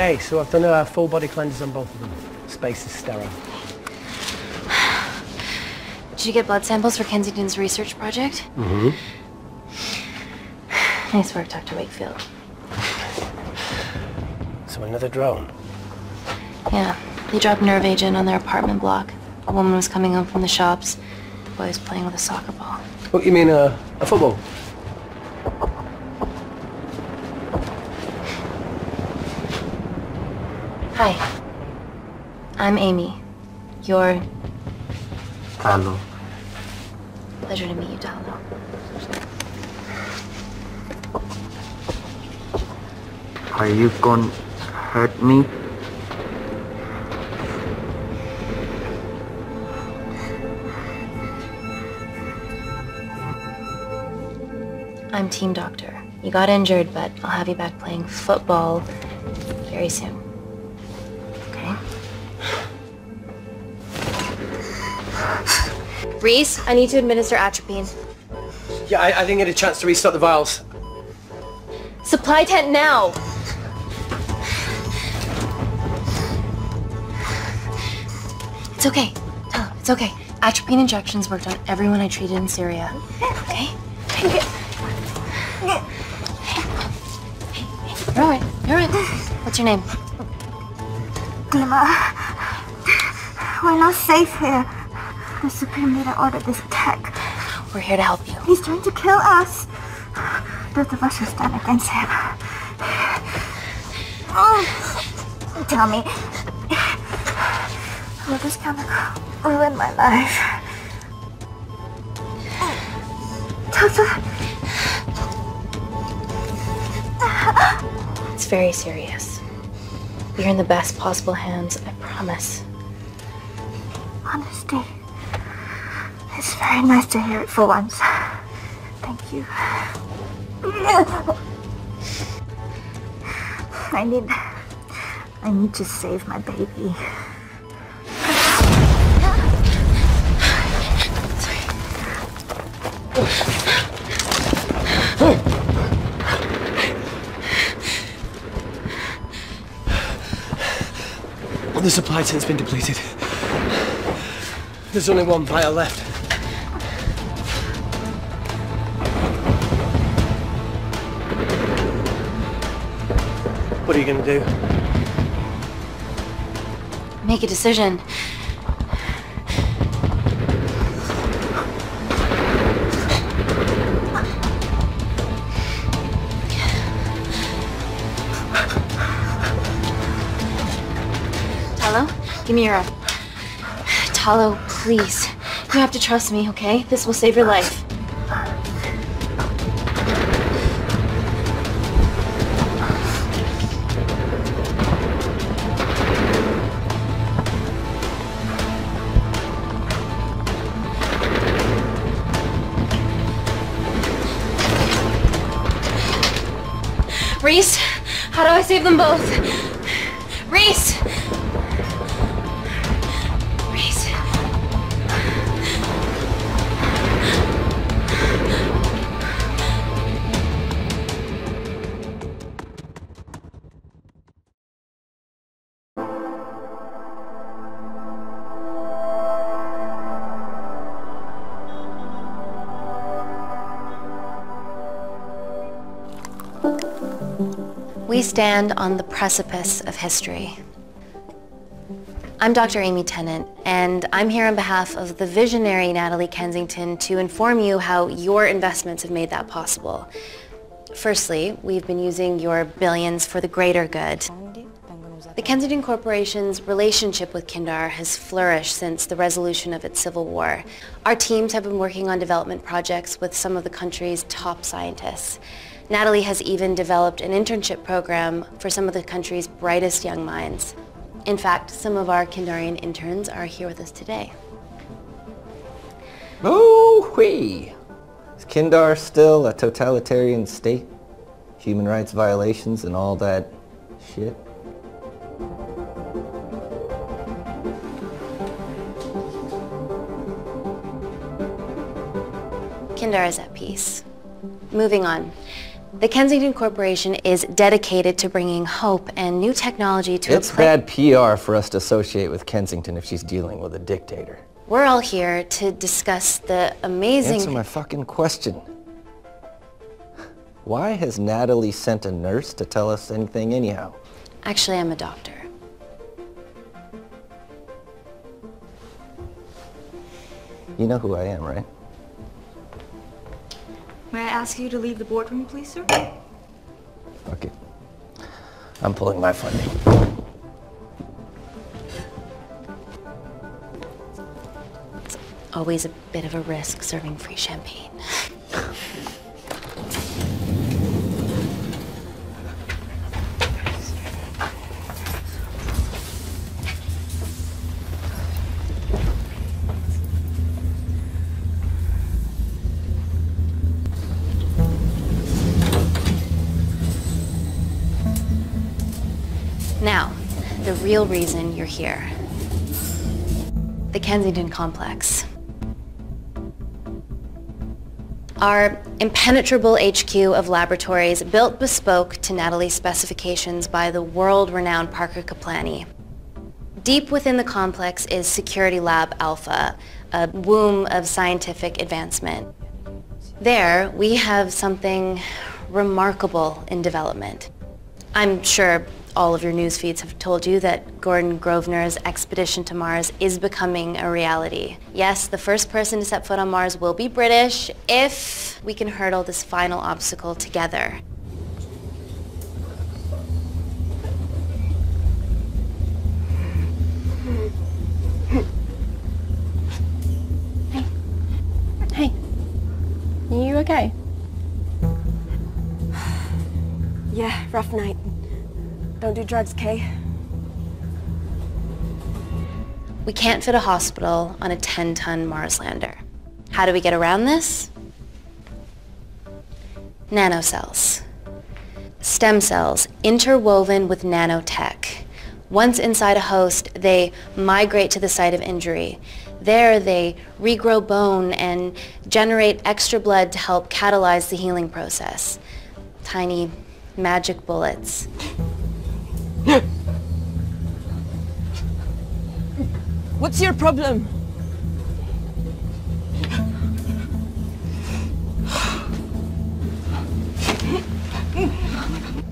Okay, so I've done a full body cleanse on both of them. Space is sterile. Did you get blood samples for Kensington's research project? Mm-hmm. Nice work, Dr. Wakefield. So another drone? Yeah, they dropped nerve agent on their apartment block. A woman was coming home from the shops. The boy was playing with a soccer ball. What, you mean a football? Hi. I'm Amy. You're... Talo. Pleasure to meet you, Talo. Are you gonna hurt me? I'm team doctor. You got injured, but I'll have you back playing football very soon. Okay? Reese, I need to administer atropine. Yeah, I didn't get a chance to restock the vials. Supply tent now! It's okay. Tell him, it's okay. Atropine injections worked on everyone I treated in Syria. Okay? You're alright. You're alright. What's your name? Dima, we're not safe here. The Supreme Leader ordered this attack. We're here to help you. He's trying to kill us. Both of us will stand against him. Oh, tell me, will this chemical ruin my life? Doctor? It's very serious. You're in the best possible hands, I promise. Honesty. It's very nice to hear it for once. Thank you. I need to save my baby. The supply tent's been depleted. There's only one vial left. What are you gonna do? Make a decision. Talo, give me your arm. Talo, please. You have to trust me, okay? This will save your life. Reese, how do I save them both? Reese! Reese. We stand on the precipice of history. I'm Dr. Amy Tennant, and I'm here on behalf of the visionary Natalie Kensington to inform you how your investments have made that possible. Firstly, we've been using your billions for the greater good. The Kensington Corporation's relationship with Kindar has flourished since the resolution of its civil war. Our teams have been working on development projects with some of the country's top scientists. Natalie has even developed an internship program for some of the country's brightest young minds. In fact, some of our Kindarian interns are here with us today. Oh-wee! Is Kindar still a totalitarian state? Human rights violations and all that shit? Kindar is at peace. Moving on. The Kensington Corporation is dedicated to bringing hope and new technology to It's bad PR for us to associate with Kensington if she's dealing with a dictator. We're all here to discuss the amazing... Answer my fucking question. Why has Natalie sent a nurse to tell us anything anyhow? Actually, I'm a doctor. You know who I am, right? May I ask you to leave the boardroom, please, sir? Okay. I'm pulling my funding. It's always a bit of a risk serving free champagne. Now, the real reason you're here. The Kensington Complex. Our impenetrable HQ of laboratories built bespoke to Natalie's specifications by the world-renowned Parker Kaplani. Deep within the complex is Security Lab Alpha, a womb of scientific advancement. There, we have something remarkable in development. I'm sure all of your news feeds have told you that Gordon Grosvenor's expedition to Mars is becoming a reality. Yes, the first person to set foot on Mars will be British if we can hurdle this final obstacle together. Hey. Are you okay? Yeah, rough night. Don't do drugs, Kay. We can't fit a hospital on a 10-ton Mars lander. How do we get around this? Nanocells. Stem cells interwoven with nanotech. Once inside a host, they migrate to the site of injury. There, they regrow bone and generate extra blood to help catalyze the healing process. Tiny magic bullets. What's your problem?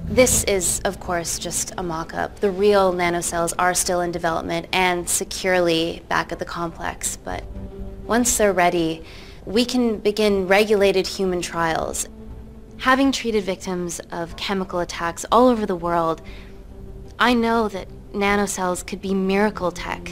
This is, of course, just a mock-up. The real nanocells are still in development and securely back at the complex, but once they're ready, we can begin regulated human trials. Having treated victims of chemical attacks all over the world, I know that nanocells could be miracle tech.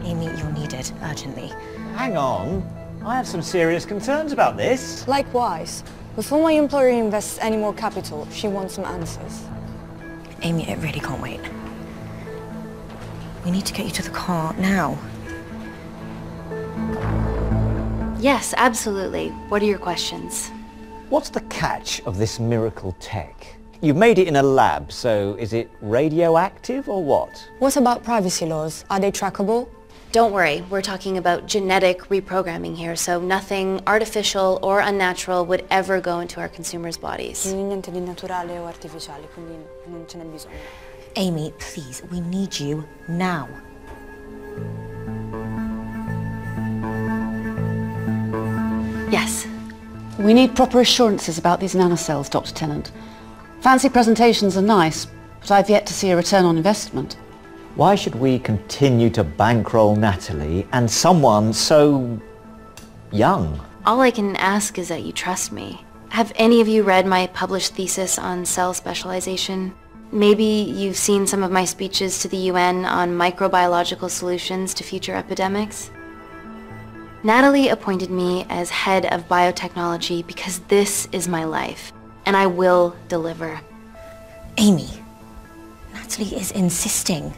Amy, you're needed urgently. Hang on. I have some serious concerns about this. Likewise. Before my employer invests any more capital, she wants some answers. Amy, it really can't wait. We need to get you to the car now. Yes, absolutely. What are your questions? What's the catch of this miracle tech? You've made it in a lab, so is it radioactive or what? What about privacy laws? Are they trackable? Don't worry, we're talking about genetic reprogramming here, so nothing artificial or unnatural would ever go into our consumers' bodies. Niente di naturale o artificiale, quindi non ce n'è bisogno. Amy, please, we need you now. Yes. We need proper assurances about these nanocells, Dr. Tennant. Fancy presentations are nice, but I've yet to see a return on investment. Why should we continue to bankroll Natalie and someone so young? All I can ask is that you trust me. Have any of you read my published thesis on cell specialization? Maybe you've seen some of my speeches to the UN on microbiological solutions to future epidemics? Natalie appointed me as head of biotechnology because this is my life, and I will deliver. Amy, Natalie is insisting.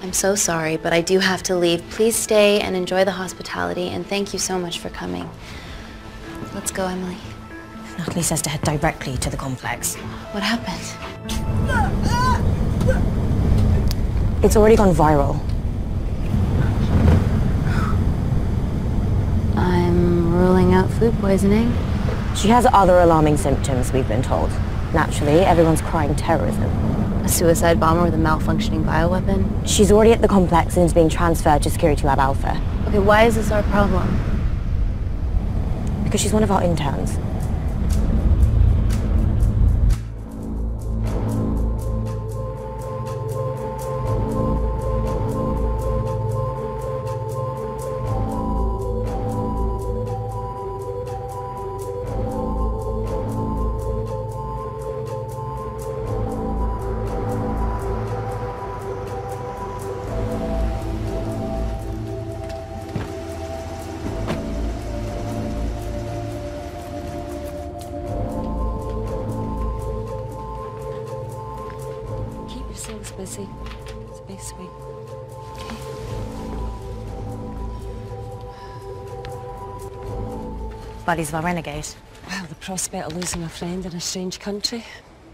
I'm so sorry, but I do have to leave. Please stay and enjoy the hospitality, and thank you so much for coming. Let's go, Emily. Natalie says to head directly to the complex. What happened? It's already gone viral. I'm ruling out food poisoning. She has other alarming symptoms, we've been told. Naturally, everyone's crying terrorism. A suicide bomber with a malfunctioning bioweapon? She's already at the complex and is being transferred to Security Lab Alpha. Okay, why is this our problem? Because she's one of our interns. Busy. It's the best way. Buddies of our renegade. Well, the prospect of losing a friend in a strange country,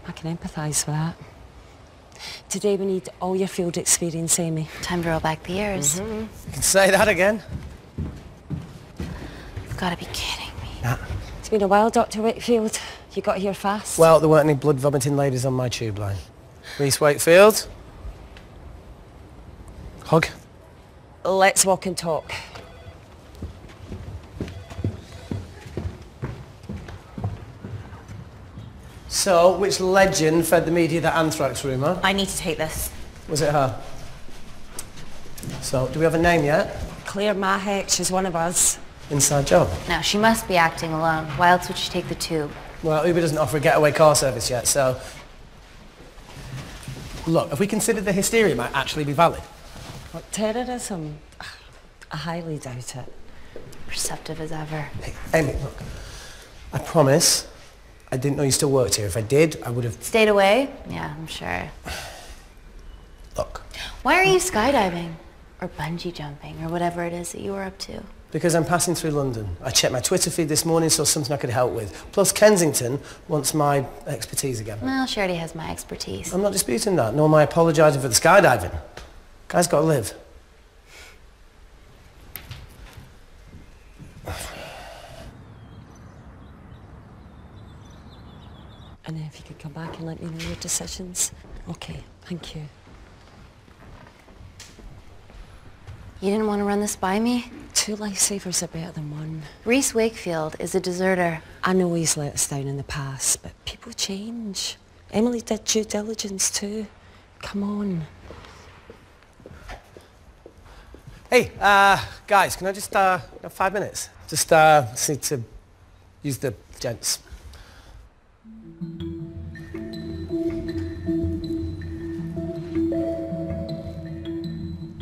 I can empathise with that. Today we need all your field experience, Amy. Time to roll back the years. You can say that again. You've got to be kidding me. Nah. It's been a while, Dr. Wakefield. You got here fast. Well, there weren't any blood-vomiting ladies on my tube line. Reese Wakefield. Hug. Let's walk and talk. So, which legend fed the media that anthrax rumour? I need to take this. Was it her? So, do we have a name yet? Claire Mahek, she's one of us. Inside job. Now, she must be acting alone. Why else would she take the tube? Well, Uber doesn't offer a getaway car service yet, so... Look, have we considered the hysteria might actually be valid? What, terrorism? I highly doubt it. Perceptive as ever. Hey, Amy, look. I promise I didn't know you still worked here. If I did, I would have... Stayed away? Yeah, I'm sure. Look. Why are you skydiving? Or bungee jumping? Or whatever it is that you were up to? Because I'm passing through London. I checked my Twitter feed this morning, saw something I could help with. Plus, Kensington wants my expertise again. Well, she already has my expertise. I'm not disputing that, nor am I apologising for the skydiving. Guy's got to live. And if you could come back and let me know your decisions. Okay, thank you. You didn't want to run this by me? 2 lifesavers are better than 1. Reese Wakefield is a deserter. I know he's let us down in the past, but people change. Emily did due diligence too. Come on. Hey, guys, can I just, have 5 minutes? Just need to use the gents.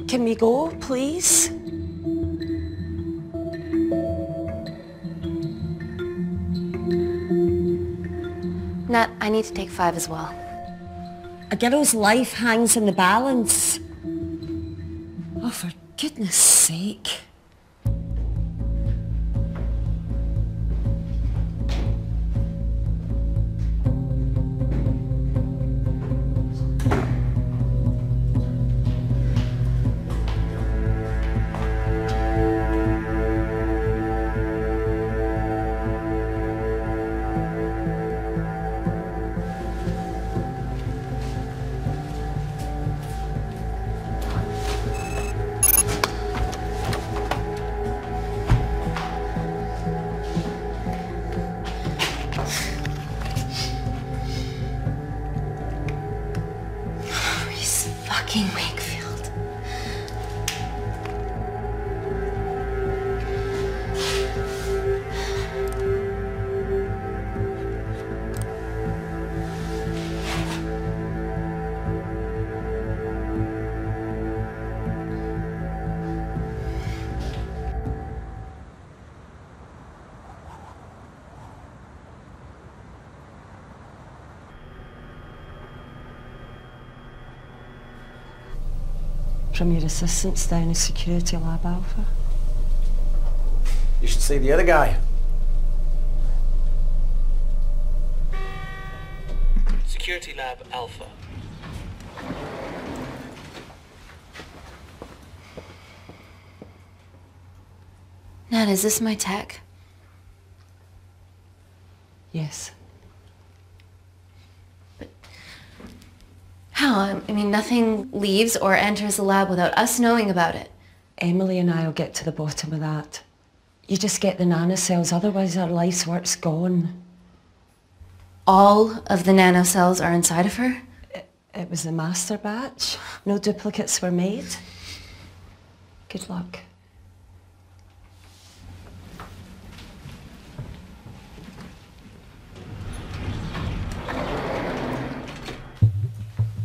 Can we go, please? Nat, I need to take 5 as well. A girl's life hangs in the balance. Oh, for goodness sake. Fucking Wakefield. from your assistants down in Security Lab Alpha. You should see the other guy. Security Lab Alpha. Nat, is this my tech? Yes. How? I mean, nothing leaves or enters the lab without us knowing about it. Emily and I will get to the bottom of that. You just get the nanocells, otherwise our life's work's gone. All of the nanocells are inside of her? It was the master batch. No duplicates were made. Good luck.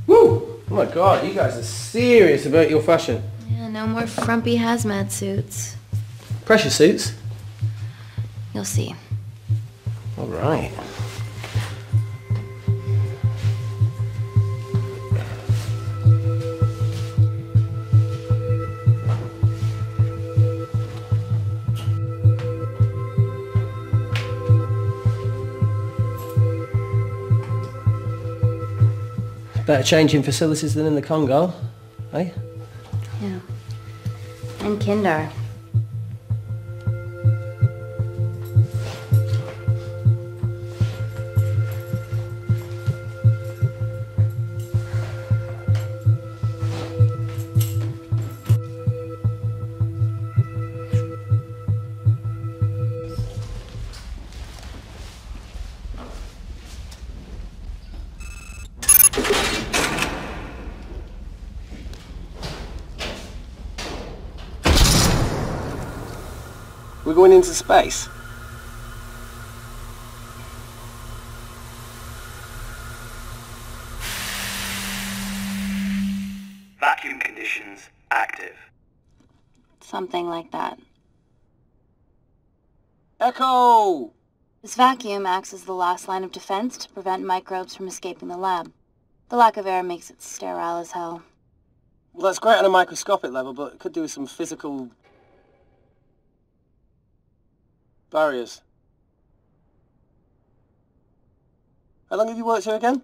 Woo! Oh my God, you guys are serious about your fashion. Yeah, no more frumpy hazmat suits. Pressure suits? You'll see. All right. Better changing facilities than in the Congo, eh? Yeah. And Kindar. We're going into space. Vacuum conditions active. Something like that. Echo! This vacuum acts as the last line of defense to prevent microbes from escaping the lab. The lack of air makes it sterile as hell. Well, that's great on a microscopic level, but it could do with some physical barriers. How long have you worked here again?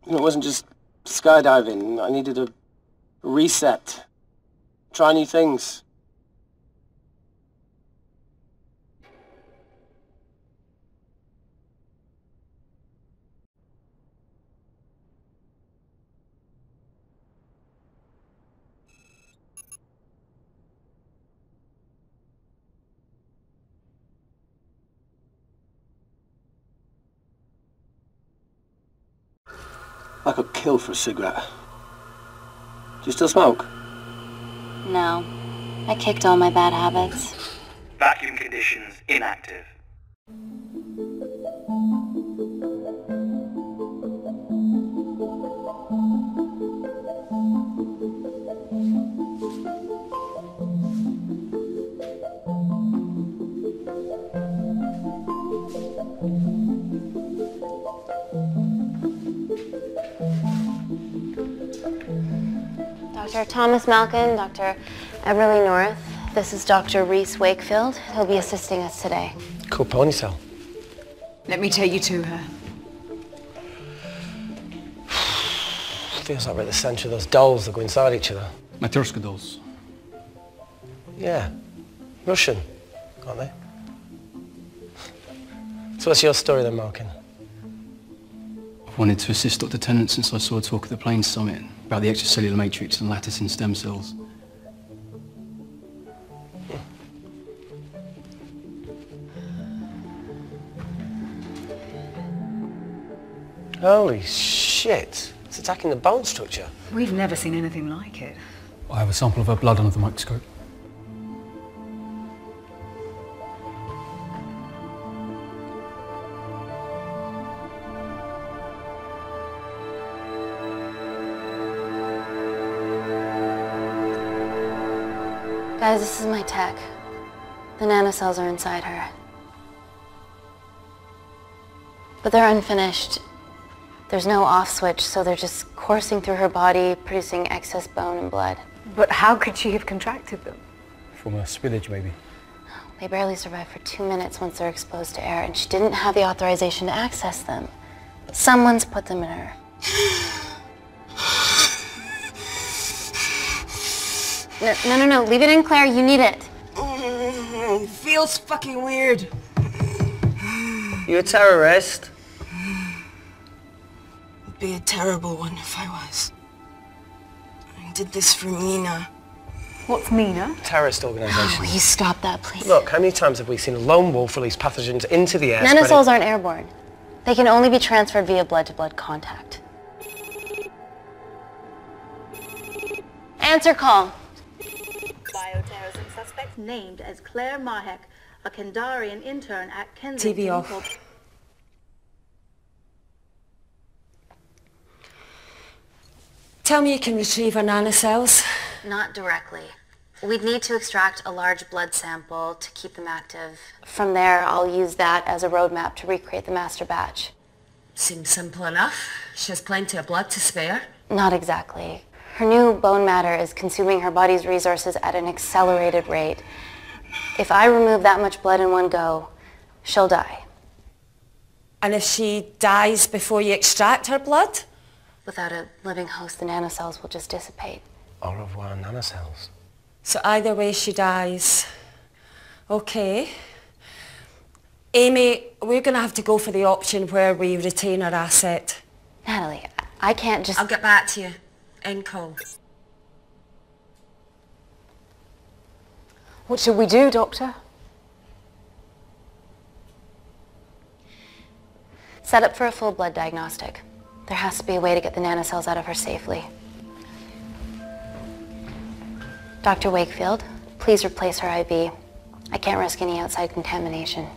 It wasn't just skydiving. I needed a reset. Try new things. I could kill for a cigarette. Do you still smoke? No. I kicked all my bad habits. Vacuum conditions inactive. Dr. Thomas Malkin, Dr. Everly North. This is Dr. Reese Wakefield. He'll be assisting us today. Cool ponytail. Let me take you to her. Feels like we're at the centre of those dolls that go inside each other. Matryoshka dolls. Yeah. Russian, aren't they? So what's your story then, Malkin? I've wanted to assist Dr. Tennant since I saw a talk at the Plains Summit about the extracellular matrix and lattice in stem cells. Holy shit. It's attacking the bone structure. We've never seen anything like it. I have a sample of her blood under the microscope. Guys, this is my tech. The nanocells are inside her. But they're unfinished. There's no off switch, so they're just coursing through her body, producing excess bone and blood. But how could she have contracted them? From a spillage, maybe. They barely survive for 2 minutes once they're exposed to air, and she didn't have the authorization to access them. Someone's put them in her. No, leave it in, Claire, you need it. Feels fucking weird. You a terrorist? It'd be a terrible one if I was. I did this for Mina. What's Mina? Terrorist organisation. Will you stop that, please? Look, how many times have we seen a lone wolf release pathogens into the air? Nanocells aren't airborne. They can only be transferred via blood-to-blood contact. Answer call. Bioterrorism suspect named as Claire Mahek, a Kandarian intern at Kensington. TV off. Tell me you can retrieve her nanocells. Not directly. We'd need to extract a large blood sample to keep them active. From there, I'll use that as a roadmap to recreate the master batch. Seems simple enough. She has plenty of blood to spare. Not exactly. Her new bone matter is consuming her body's resources at an accelerated rate. If I remove that much blood in one go, she'll die. And if she dies before you extract her blood? Without a living host, the nanocells will just dissipate. Au revoir, nanocells. So either way she dies. Okay. Amy, we're going to have to go for the option where we retain our asset. Natalie, I can't just... I'll get back to you. End call. What should we do, Doctor? Set up for a full blood diagnostic. There has to be a way to get the nanocells out of her safely. Dr. Wakefield, please replace her IV. I can't risk any outside contamination.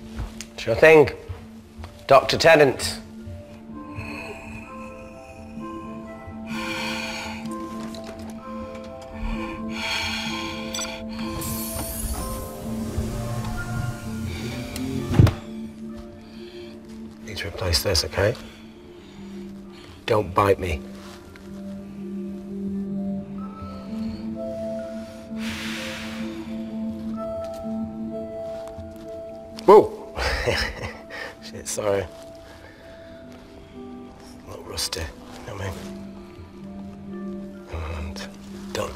Sure thing. Dr. Tennant. Need to replace this, okay? Don't bite me. Whoa! Shit, sorry. A little rusty, you know what I mean? And done.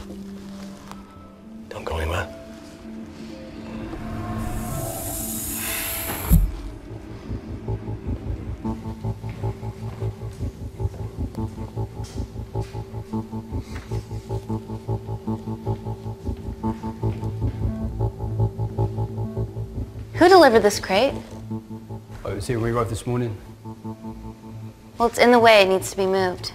Don't go anywhere. Who delivered this crate? Oh, it was here when we arrived this morning. Well, it's in the way. It needs to be moved.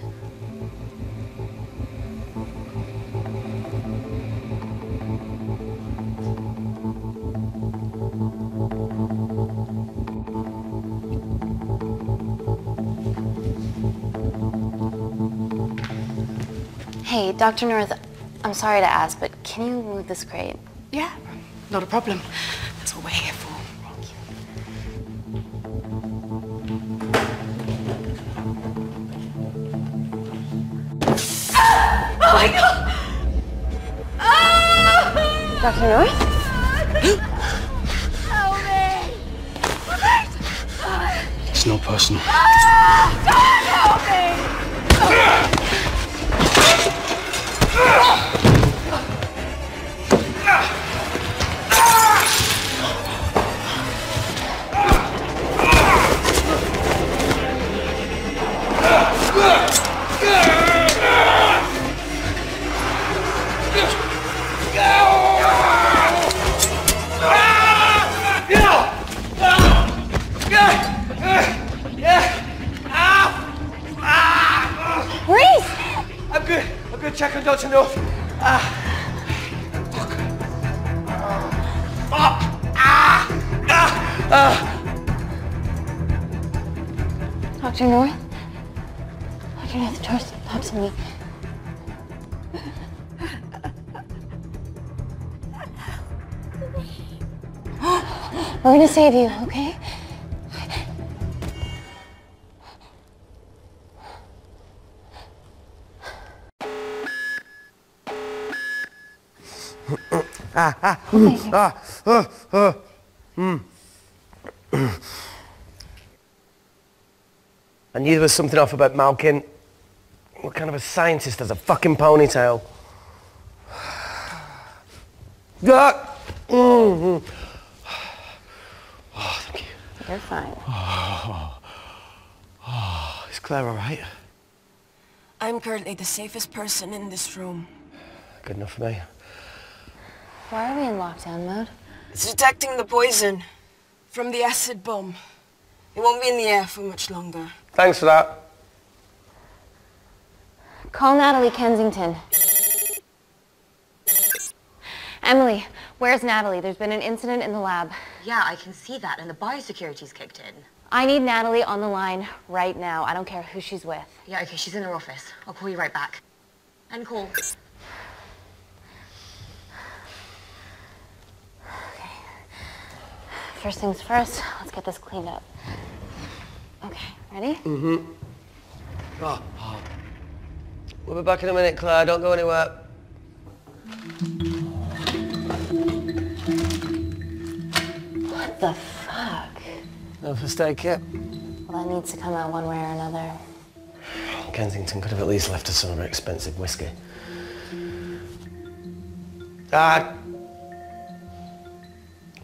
Hey, Dr. North, I'm sorry to ask, but can you move this crate? Yeah, not a problem. That's what we're here for. Oh my God! Dr. North? Help me! It's not personal. Don't help me! I'm good. Check on Dr. North. Dr. North? Dr. North, talk to me. We're gonna save you, okay? I knew there was something off about Malkin. What kind of a scientist has a fucking ponytail? Ah! Oh, thank you. You're fine. Is Claire all right? I'm currently the safest person in this room. Good enough for me. Why are we in lockdown mode? It's detecting the poison from the acid bomb. It won't be in the air for much longer. Thanks for that. Call Natalie Kensington. Emily, where's Natalie? There's been an incident in the lab. Yeah, I can see that, and the biosecurity's kicked in. I need Natalie on the line right now. I don't care who she's with. Yeah, okay, she's in her office. I'll call you right back. End call. Okay. First things first, let's get this cleaned up. Okay, ready? Mm-hmm. We'll be back in a minute, Claire. Don't go anywhere. What the fuck? No first aid kit? Well, that needs to come out one way or another. Kensington could have at least left us some of her expensive whiskey. Dad!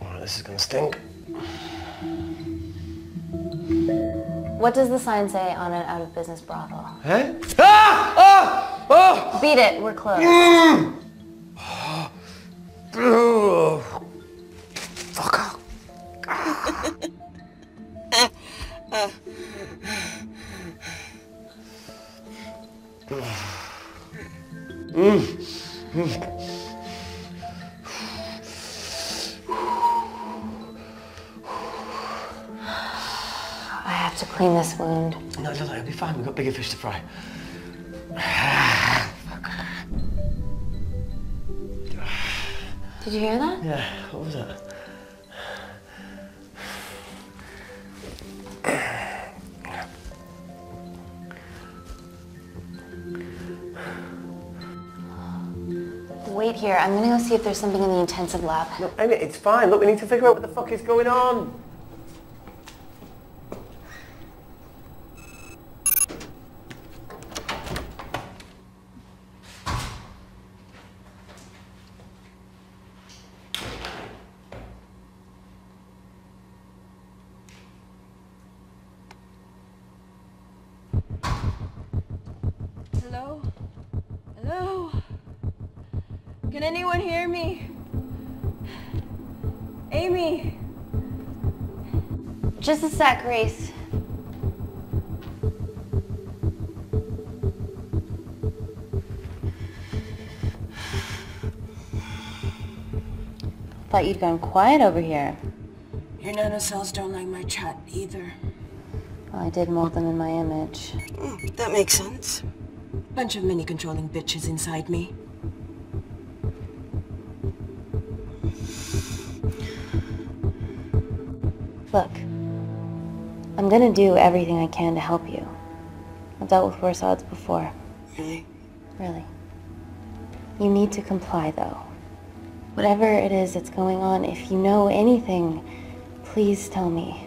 Oh, this is gonna stink. What does the sign say on an out-of-business brothel? Eh? Ah! Ah! Oh! Beat it, we're closed. Fuck off. I have to clean this wound. No, it'll be fine. We've got bigger fish to fry. Did you hear that? Yeah, what was that? Wait here. I'm gonna go see if there's something in the intensive lab. No, Amy, it's fine. Look, we need to figure out what the fuck is going on. Hello? Hello? Can anyone hear me? Amy? Just a sec, Grace. Thought you'd gone quiet over here. Your nanocells don't like my chat either. Well, I did mold them in my image. That makes sense. Bunch of mini-controlling bitches inside me. Look, I'm gonna do everything I can to help you. I've dealt with worse odds before. Really? Really. You need to comply, though. Whatever it is that's going on, if you know anything, please tell me.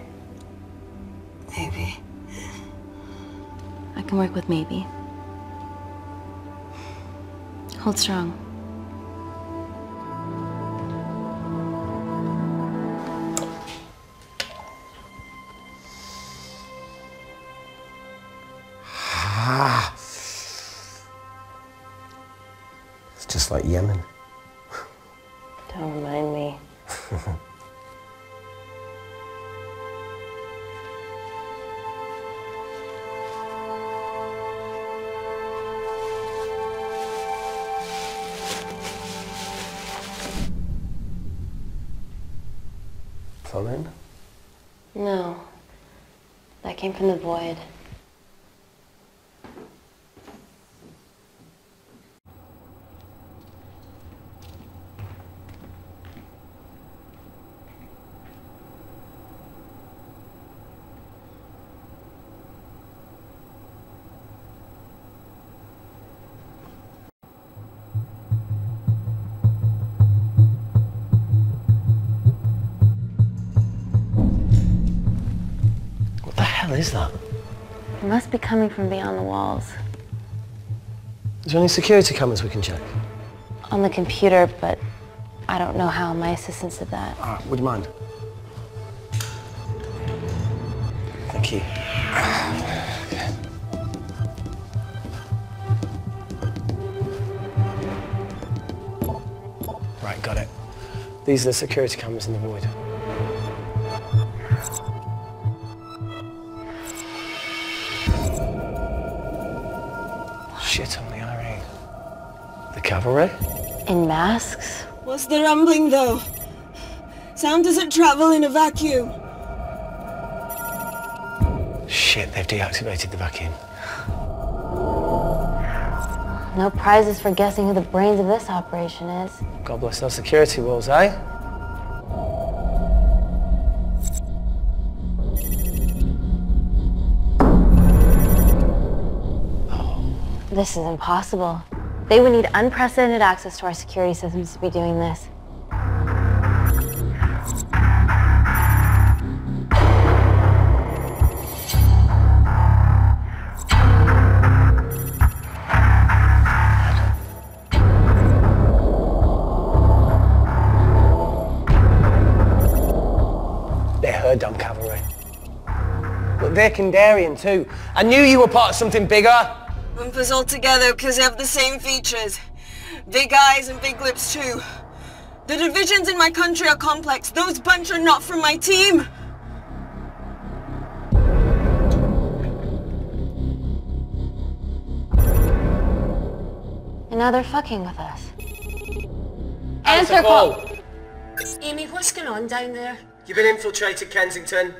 Maybe. I can work with maybe. Hold strong. It's just like Yemen. Don't remind me. Phone in? No. That came from the void. hell is that? It must be coming from beyond the walls. Is there any security cameras we can check? On the computer, but I don't know how my assistants did that. All right, would you mind? Thank you. Okay. Right, got it. These are the security cameras in the void. Shit on the IRA. The cavalry? In masks? What's the rumbling, though? Sound doesn't travel in a vacuum. Shit, they've deactivated the vacuum. No prizes for guessing who the brains of this operation is. God bless those security walls, eh? This is impossible. They would need unprecedented access to our security systems to be doing this. They're her damn cavalry. Look, they're Kandarian too. I knew you were part of something bigger. Lump us all together because they have the same features. Big eyes and big lips too. The divisions in my country are complex. Those bunch are not from my team. And now they're fucking with us. Answer call! Amy, what's going on down there? You've been infiltrated, Kensington.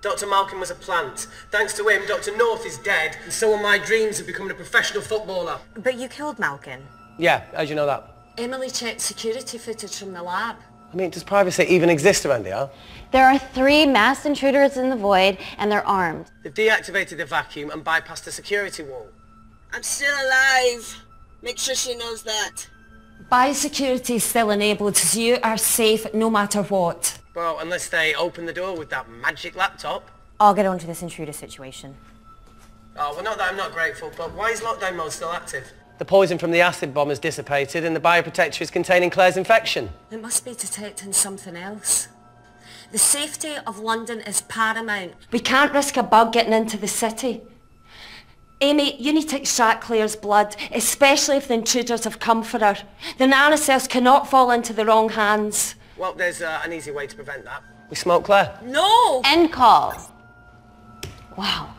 Dr. Malkin was a plant. Thanks to him, Dr. North is dead, and so are my dreams of becoming a professional footballer. But you killed Malkin. Yeah, how'd you know that? Emily checked security footage from the lab. I mean, does privacy even exist around here? There are 3 masked intruders in the void, and they're armed. They've deactivated the vacuum and bypassed the security wall. I'm still alive. Make sure she knows that. Biosecurity is still enabled, so you are safe no matter what. Well, unless they open the door with that magic laptop. I'll get onto this intruder situation. Oh, well, not that I'm not grateful, but why is lockdown mode still active? The poison from the acid bomb has dissipated and the bioprotector is containing Claire's infection. It must be detecting something else. The safety of London is paramount. We can't risk a bug getting into the city. Amy, you need to extract Claire's blood, especially if the intruders have come for her. The nanocells cannot fall into the wrong hands. Well, there's an easy way to prevent that. We smoke Claire. No! End call. Wow.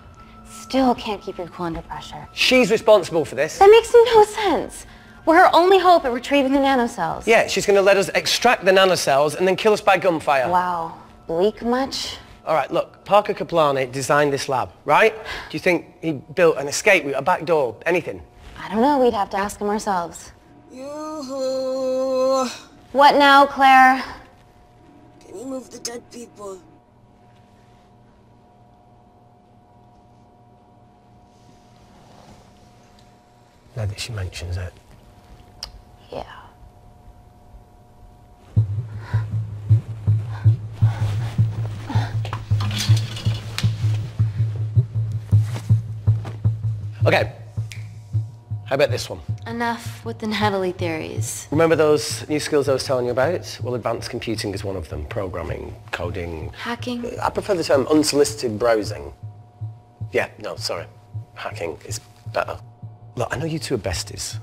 Still can't keep your cool under pressure. She's responsible for this. That makes no sense. We're her only hope at retrieving the nanocells. Yeah, she's going to let us extract the nanocells and then kill us by gunfire. Wow. Bleak much? All right, look, Parker Kaplani designed this lab, right? Do you think he built an escape route, a back door, anything? I don't know. We'd have to ask him ourselves. Yoo-hoo. What now, Claire? Can you move the dead people? Now that she mentions it. Yeah. Okay. How about this one? Enough with the Natalie theories. Remember those new skills I was telling you about? Well, advanced computing is one of them. Programming, coding. Hacking? I prefer the term unsolicited browsing. Yeah, no, sorry. Hacking is better. Look, I know you two are besties,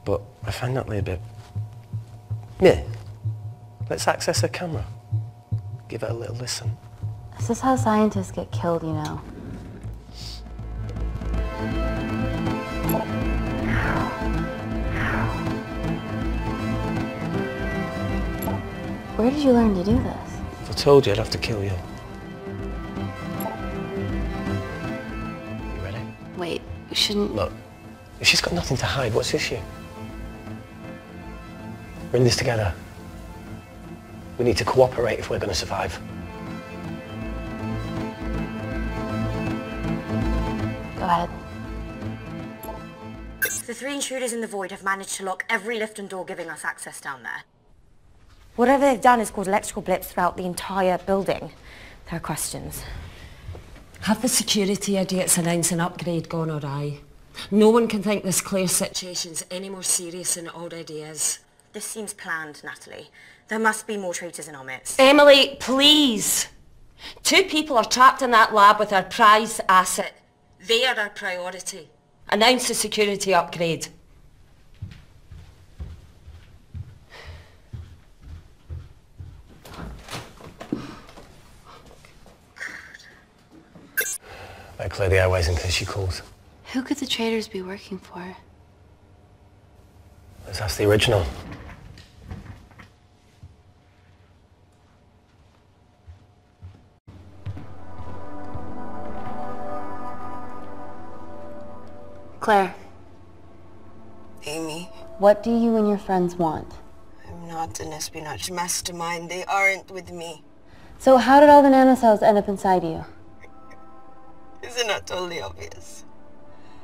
but I find Natalie a bit... meh. Let's access her camera. Give her a little listen. This is how scientists get killed, you know. Where did you learn to do this? If I told you, I'd have to kill you. You ready? Wait, you shouldn't... Look, if she's got nothing to hide, what's the issue? We're in this together. We need to cooperate if we're going to survive. Go ahead. The 3 intruders in the void have managed to lock every lift and door giving us access down there. Whatever they've done is caused electrical blips throughout the entire building. There are questions. Have the security idiots announce an upgrade gone awry? No one can think this Claire situation's any more serious than it already is. This seems planned, Natalie. There must be more traitors in our midst. Emily, please! 2 people are trapped in that lab with our prized asset. They are our priority. Announce the security upgrade. Better clear the airways in case she calls. Who could the traitors be working for? Let's ask the original. Claire, Amy, what do you and your friends want? I'm not an espionage mastermind. They aren't with me. So how did all the nanocells end up inside you? Isn't that totally obvious?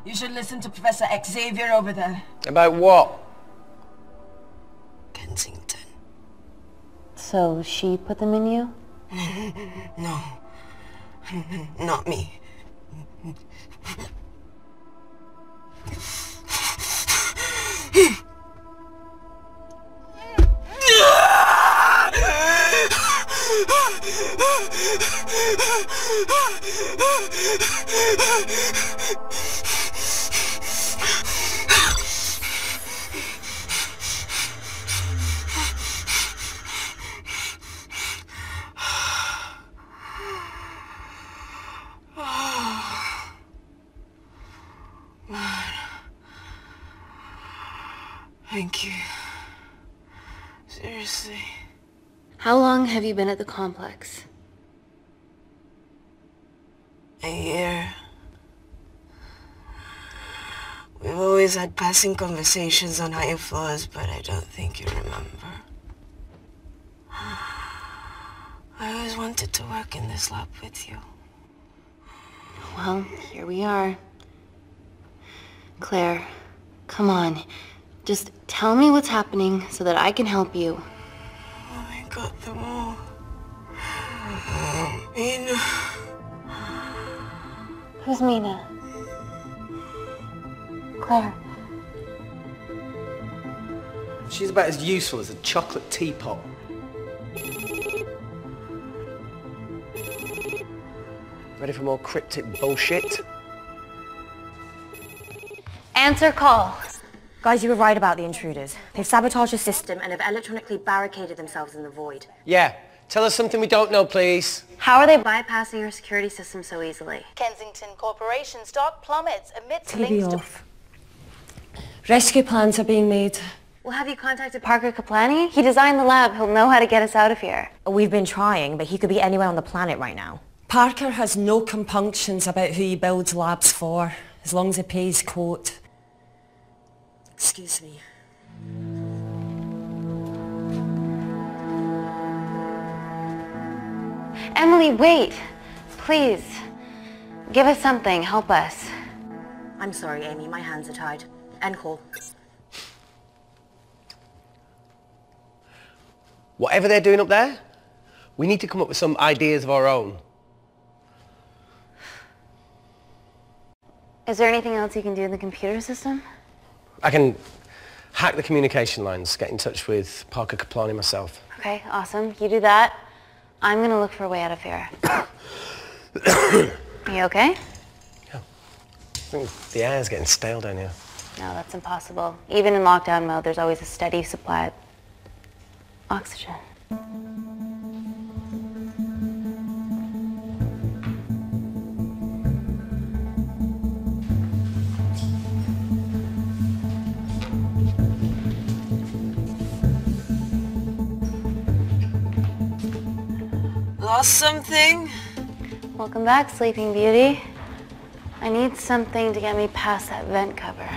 You should listen to Professor Xavier over there. About what? Kensington. So she put them in you? No. Not me. Thank you. Seriously. How long have you been at the complex? A year. We've always had passing conversations on higher floors, but I don't think you remember. I always wanted to work in this lab with you. Well, here we are. Claire, come on. Just tell me what's happening so that I can help you. I got them all. Mina. Who's Mina? Claire. She's about as useful as a chocolate teapot. Ready for more cryptic bullshit? Answer call. Guys, you were right about the intruders. They've sabotaged the system and have electronically barricaded themselves in the void. Yeah. Tell us something we don't know, please. How are they bypassing your security system so easily? Kensington Corporation stock plummets amidst TV links to... off. Rescue plans are being made. Well, have you contacted Parker Kaplani? He designed the lab. He'll know how to get us out of here. We've been trying, but he could be anywhere on the planet right now. Parker has no compunctions about who he builds labs for, as long as he pays quote. Excuse me. Emily, wait. Please. Give us something. Help us. I'm sorry, Amy. My hands are tied. End call. Whatever they're doing up there, we need to come up with some ideas of our own. Is there anything else you can do in the computer system? I can hack the communication lines, get in touch with Parker Kaplani myself. Okay, awesome. You do that. I'm going to look for a way out of here. You okay? Yeah. I think the air's getting stale down here. No, that's impossible. Even in lockdown mode, there's always a steady supply of oxygen. Lost something? Welcome back, Sleeping Beauty. I need something to get me past that vent cover.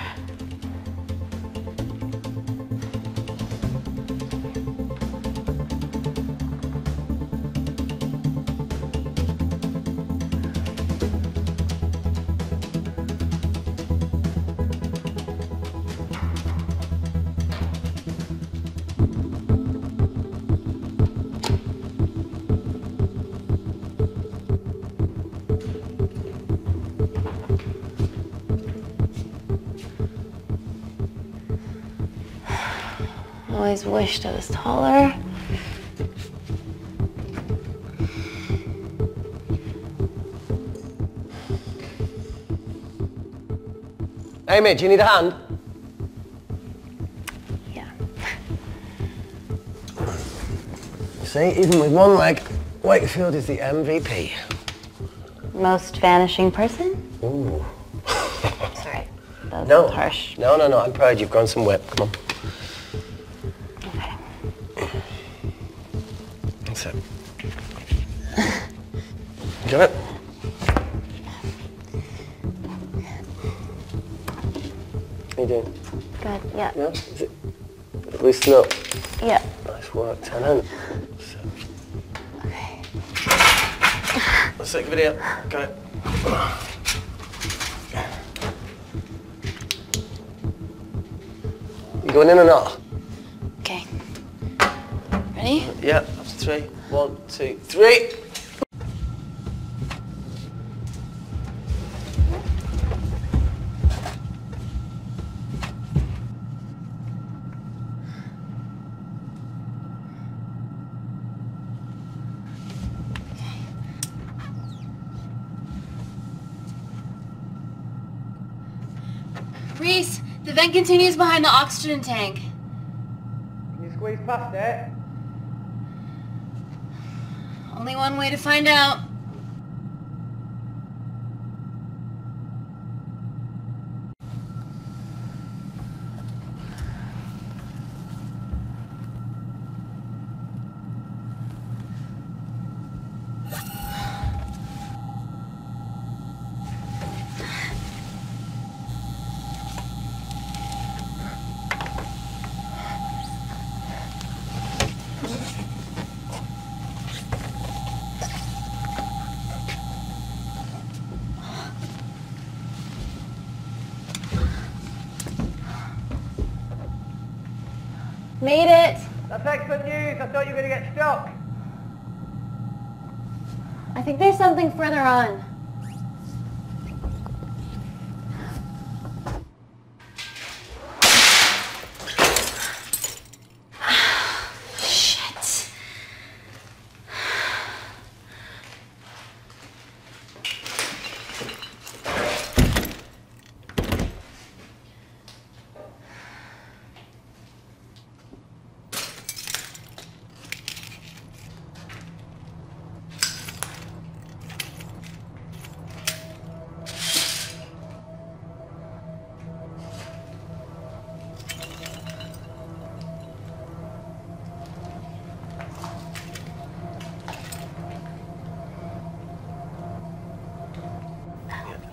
always wished I was taller. Amy, do you need a hand? Yeah. See, even with one leg, Wakefield is the MVP. Most vanishing person? Ooh. Sorry, that No. was harsh. No, I'm proud you've grown some whip. Come on. Okay. That's it. Got it? How you doing? Good, yeah. Yeah? Is it loosen up? Yeah. Nice work, Tenant. Okay. Let's take a video. Got it. You going in or not? Okay. Ready? Yeah, after 3. 1, 2, 3. Reese, the vent continues behind the oxygen tank. Can you squeeze past it? Only one way to find out. Made it! That's excellent news. I thought you were going to get stuck. I think there's something further on. Shit.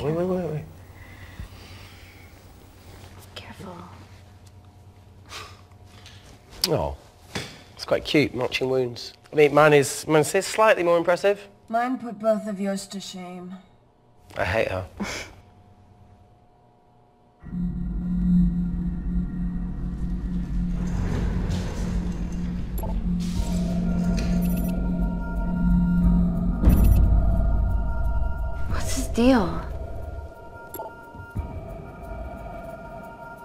Wait. Careful. Oh, it's quite cute, matching wounds. I mean, mine is slightly more impressive. Mine put both of yours to shame. I hate her. What's his deal?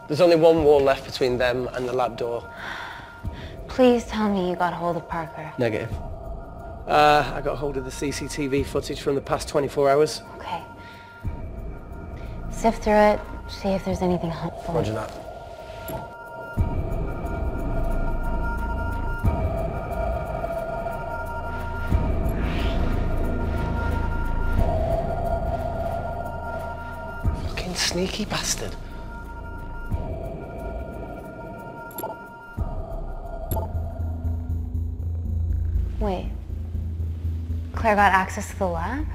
There's only one wall left between them and the lab door. Please tell me you got hold of Parker. Negative. I got hold of the CCTV footage from the past 24 hours. Okay. Sift through it, see if there's anything helpful. Roger that. Fucking sneaky bastard. Wait. Claire got access to the lab?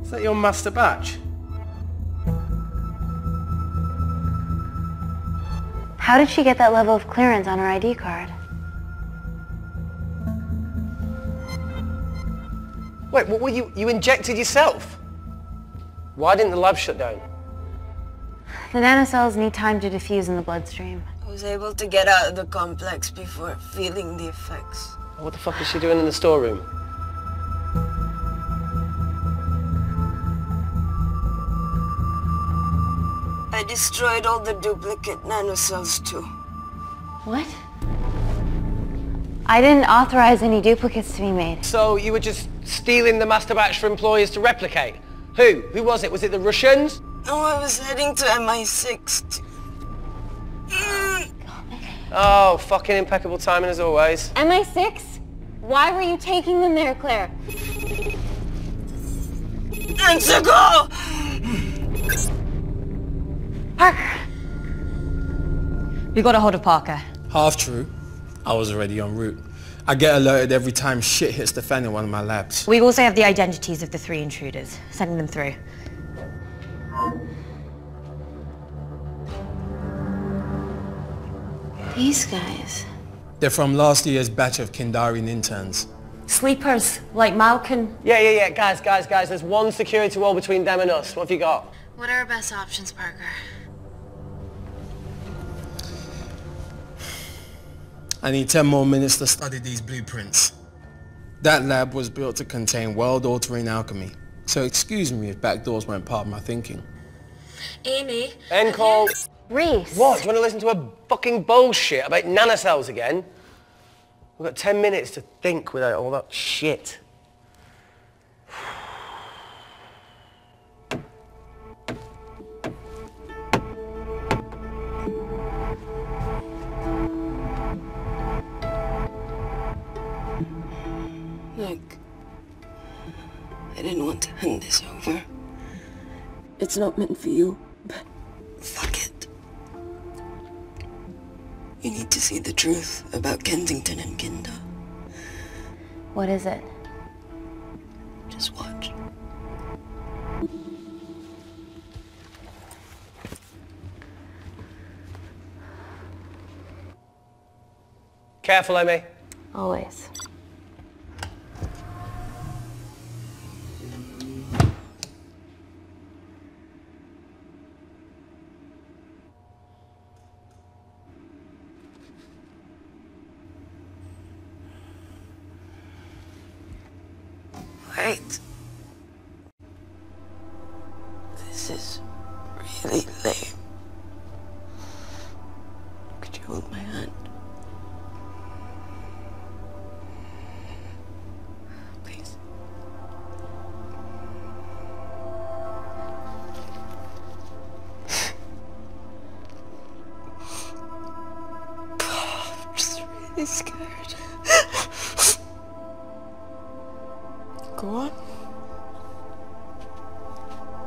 Is that your master batch? How did she get that level of clearance on her ID card? Wait, what were you injected yourself? Why didn't the lab shut down? The nanocells need time to diffuse in the bloodstream. I was able to get out of the complex before feeling the effects. What the fuck is she doing in the storeroom? I destroyed all the duplicate nanocells too. What? I didn't authorize any duplicates to be made. So you were just stealing the master batch for employers to replicate? Who? Who was it? Was it the Russians? No, I was heading to MI6. Oh, fucking impeccable timing as always. MI6? Why were you taking them there, Claire? And to go! Parker! We got a hold of Parker. Half true. I was already en route. I get alerted every time shit hits the fan in one of my labs. We also have the identities of the 3 intruders. Sending them through. These guys. They're from last year's batch of Kindarian interns. Sleepers, like Malkin. Yeah. Guys. There's one security wall between them and us. What have you got? What are our best options, Parker? I need 10 more minutes to study these blueprints. That lab was built to contain world-altering alchemy. So excuse me if backdoors weren't part of my thinking. Amy. End call. Reese. What? Do you want to listen to a fucking bullshit about nanocells again? We've got 10 minutes to think without all that shit. Look, I didn't want to hand this over. It's not meant for you, but fuck it. You need to see the truth about Kensington and Kinder. What is it? Just watch. Careful, Amy. Always. Wait. This is really lame. Could you hold my hand? Please. I'm just really scared. Go on.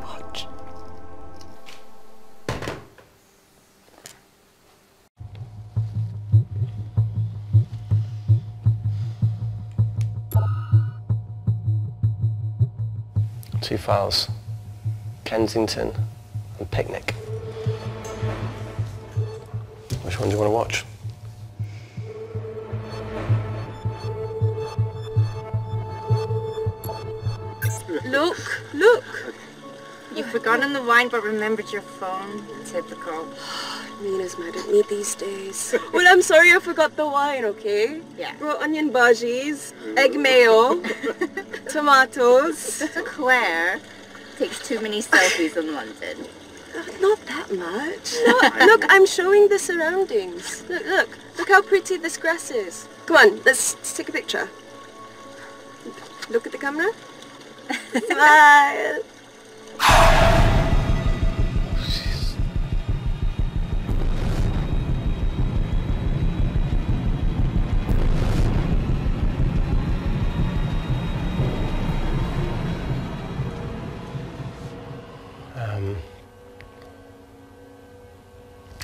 Watch. Two files. Kensington and Picnic. Which one do you want to watch? Look! You've forgotten the wine but remembered your phone. Typical. Nina's mad at me these days. Well, I'm sorry I forgot the wine, okay? Yeah. Raw onion bhajis, egg mayo, tomatoes. Claire takes too many selfies in London. Not that much. Look, I'm showing the surroundings. Look how pretty this grass is. Come on, let's take a picture. Look at the camera. Smile.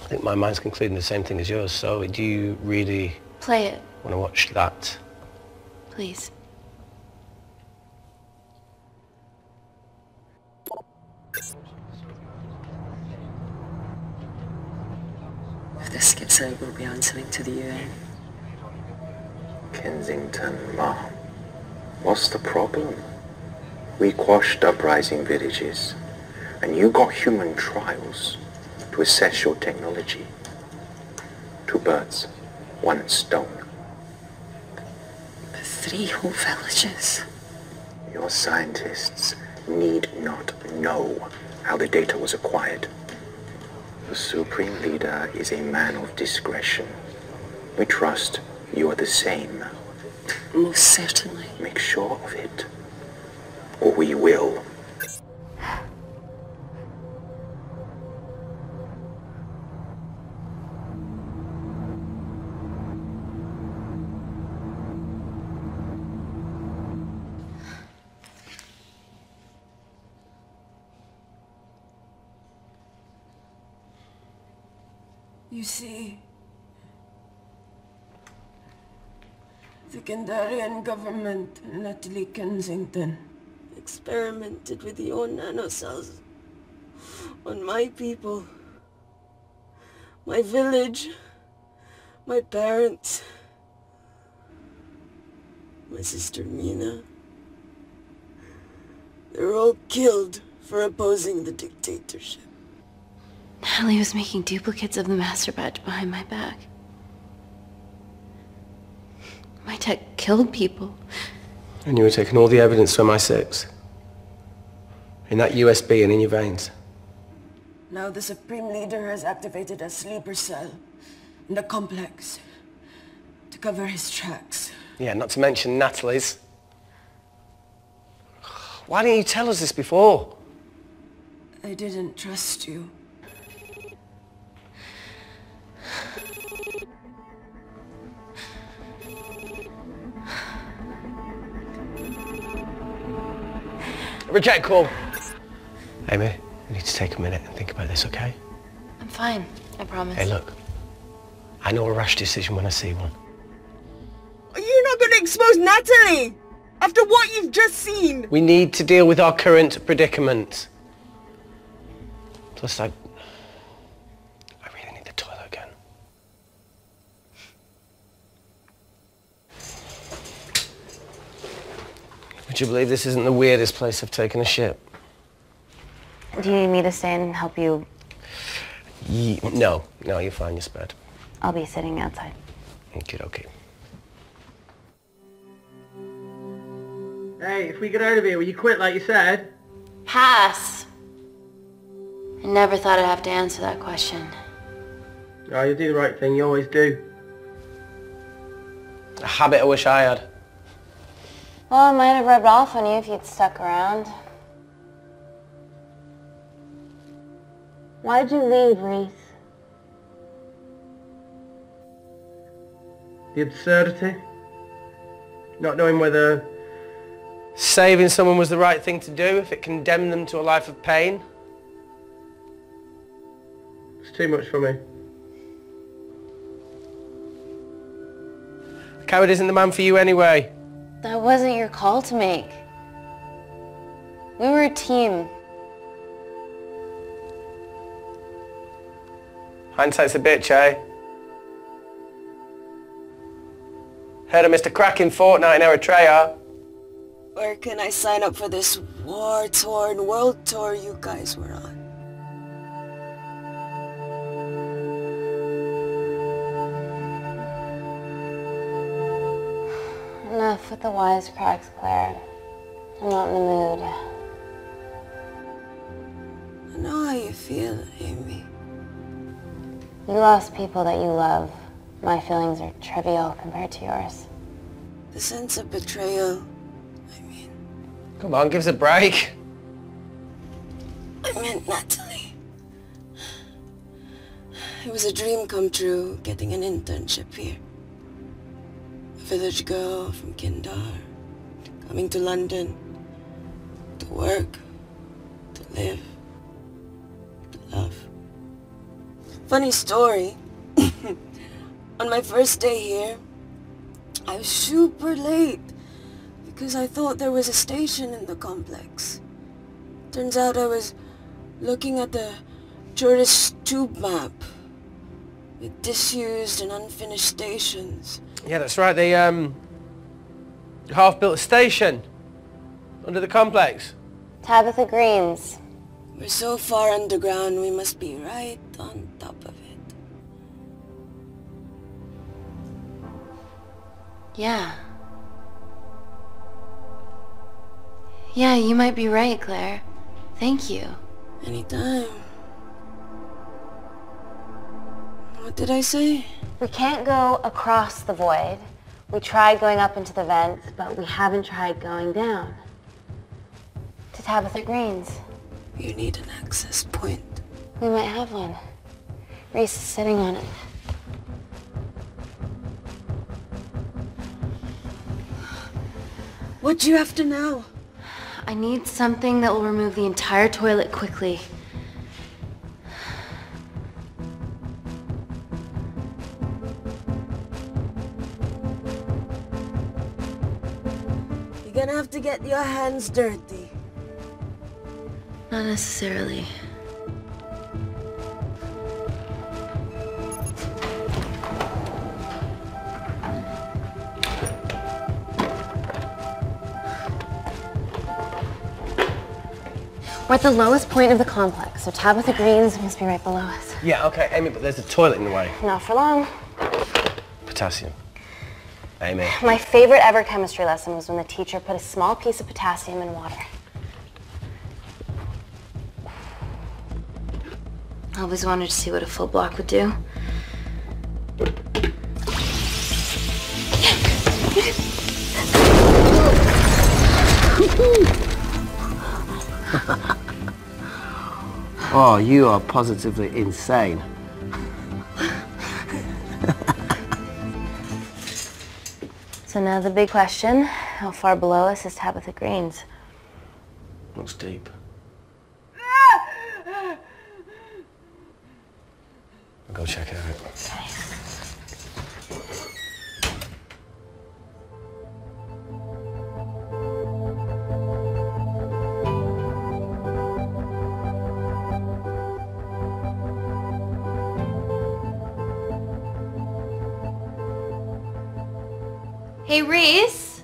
I think my mind's concluding the same thing as yours, so do you really Play it, want to watch that? please. If this gets out, we'll be answering to the UN. Kensington, Ma. What's the problem? We quashed uprising villages, and you got human trials to assess your technology. 2 birds, 1 stone. But 3 whole villages. Your scientists need not know how the data was acquired. The Supreme Leader is a man of discretion. We trust you are the same. Most certainly. Make sure of it, or we will. You see, the Kandarian government and Natalie Kensington experimented with your nanocells on my people, my village, my parents, my sister Mina. They were all killed for opposing the dictatorship. Natalie was making duplicates of the master batch behind my back. My tech killed people. And you were taking all the evidence from MI6? In that USB and in your veins? Now the Supreme Leader has activated a sleeper cell in the complex to cover his tracks. Yeah, not to mention Natalie's. Why didn't you tell us this before? I didn't trust you. Reject call. Amy, we need to take a minute and think about this, okay? I'm fine, I promise. Hey, look. I know a rash decision when I see one. Are you not going to expose Natalie? After what you've just seen? We need to deal with our current predicament. Plus, I really need the toilet again. Would you believe this isn't the weirdest place I've taken a shit? Do you need me to stay and help you? No, you're fine, you're spared. I'll be sitting outside. Okay. Hey, if we get out of here, will you quit like you said? Pass. I never thought I'd have to answer that question. Oh, you do the right thing, you always do. A habit I wish I had. Well, it might have rubbed off on you if you'd stuck around. Why'd you leave, Reese? The absurdity. Not knowing whether saving someone was the right thing to do if it condemned them to a life of pain. it's too much for me. A coward isn't the man for you anyway. That wasn't your call to make. We were a team. Hindsight's a bitch, eh? Heard of Mr. Cracking Fortnite in Eritrea. Where can I sign up for this war-torn world tour you guys were on? Enough with the wisecracks, Claire. I'm not in the mood. I know how you feel, Amy. You lost people that you love. My feelings are trivial compared to yours. The sense of betrayal. Come on, give us a break. I meant Natalie. It was a dream come true, getting an internship here. A village girl from Kindar, coming to London, to work, to live, to love. Funny story. On my first day here, I was super late because I thought there was a station in the complex. Turns out I was looking at the tourist tube map with disused and unfinished stations. Yeah, that's right. They half-built station under the complex. Tabitha Greens. We're so far underground, we must be right on top of it. Yeah. Yeah, you might be right, Claire. Thank you. Anytime. did I say? We can't go across the void. We tried going up into the vents, but we haven't tried going down. To Tabitha Green's. You need an access point. We might have one. Reese is sitting on it. What do you have to know? I need something that will remove the entire toilet quickly. You're gonna have to get your hands dirty. Not necessarily. We're at the lowest point of the complex, so Tabitha Green's must be right below us. Yeah, okay, Amy, but there's a toilet in the way. Not for long. Potassium. Amy. My favorite ever chemistry lesson was when the teacher put a small piece of potassium in water. I always wanted to see what a full block would do. Oh, you are positively insane. So now the big question, how far below us is Tabitha Green's? Looks deep. I'll go check it out. Hey, Reese,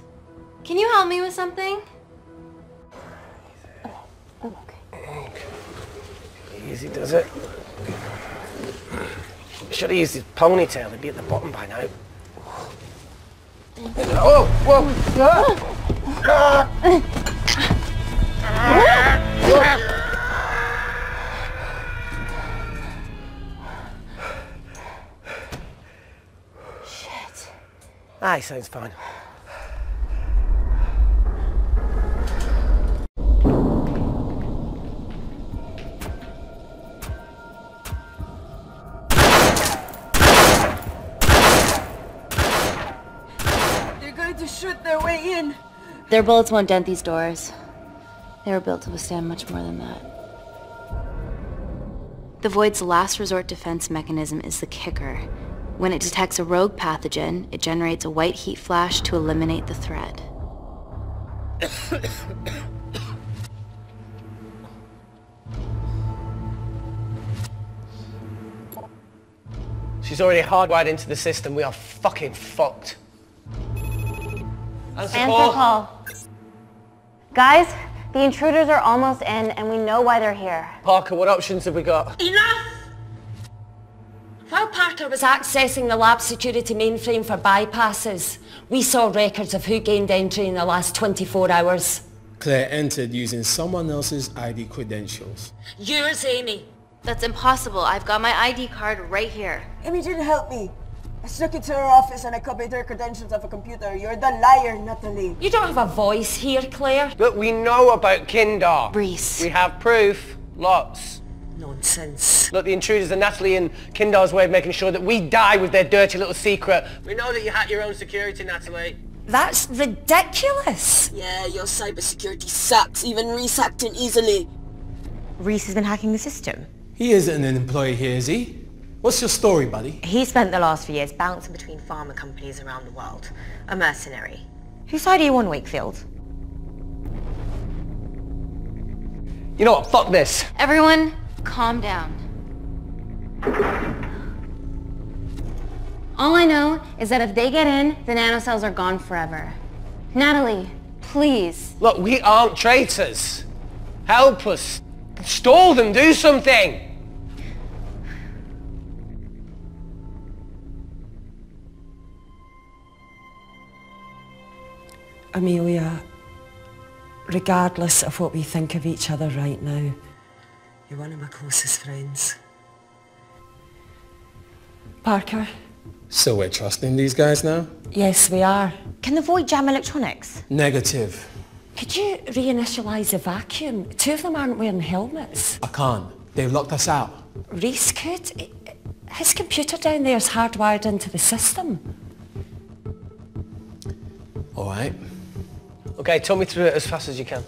can you help me with something? Okay. Easy does it. Should have used his ponytail, he'd be at the bottom by now. Oh, whoa! Shit. Aye, sounds fine. To shoot their way in. Their bullets won't dent these doors. They were built to withstand much more than that. The Void's last resort defense mechanism is the kicker. When it detects a rogue pathogen, it generates a white heat flash to eliminate the threat. She's already hardwired into the system. We are fucking fucked. Answer call. Guys, the intruders are almost in, and we know why they're here. Parker, what options have we got? Enough! While Parker was accessing the lab security mainframe for bypasses, we saw records of who gained entry in the last 24 hours. Claire entered using someone else's ID credentials. Yours, Amy. That's impossible. I've got my ID card right here. Amy didn't help me. I snuck into her office and I copied her credentials off a computer. You're the liar, Natalie. You don't have a voice here, Claire. Look, we know about Kindar. Reese. We have proof. Lots. Nonsense. Look, the intruders are Natalie and Kindar's way of making sure that we die with their dirty little secret. We know that you hack your own security, Natalie. That's ridiculous. Yeah, your cybersecurity sucks. Even Reese hacked in easily. Reese has been hacking the system. He isn't an employee here, is he? What's your story, buddy? He spent the last few years bouncing between pharma companies around the world. A mercenary. Whose side are you on, Wakefield? You know what? Fuck this. Everyone, calm down. All I know is that if they get in, the nanocells are gone forever. Natalie, please. Look, we aren't traitors. Help us. Stall them. Do something. Amelia, regardless of what we think of each other right now, you're one of my closest friends. Parker? So we're trusting these guys now? Yes, we are. Can the void jam electronics? Negative. Could you reinitialise the vacuum? Two of them aren't wearing helmets. I can't. They've locked us out. Reese could. His computer down there's hardwired into the system. All right. Okay, talk me through it as fast as you can.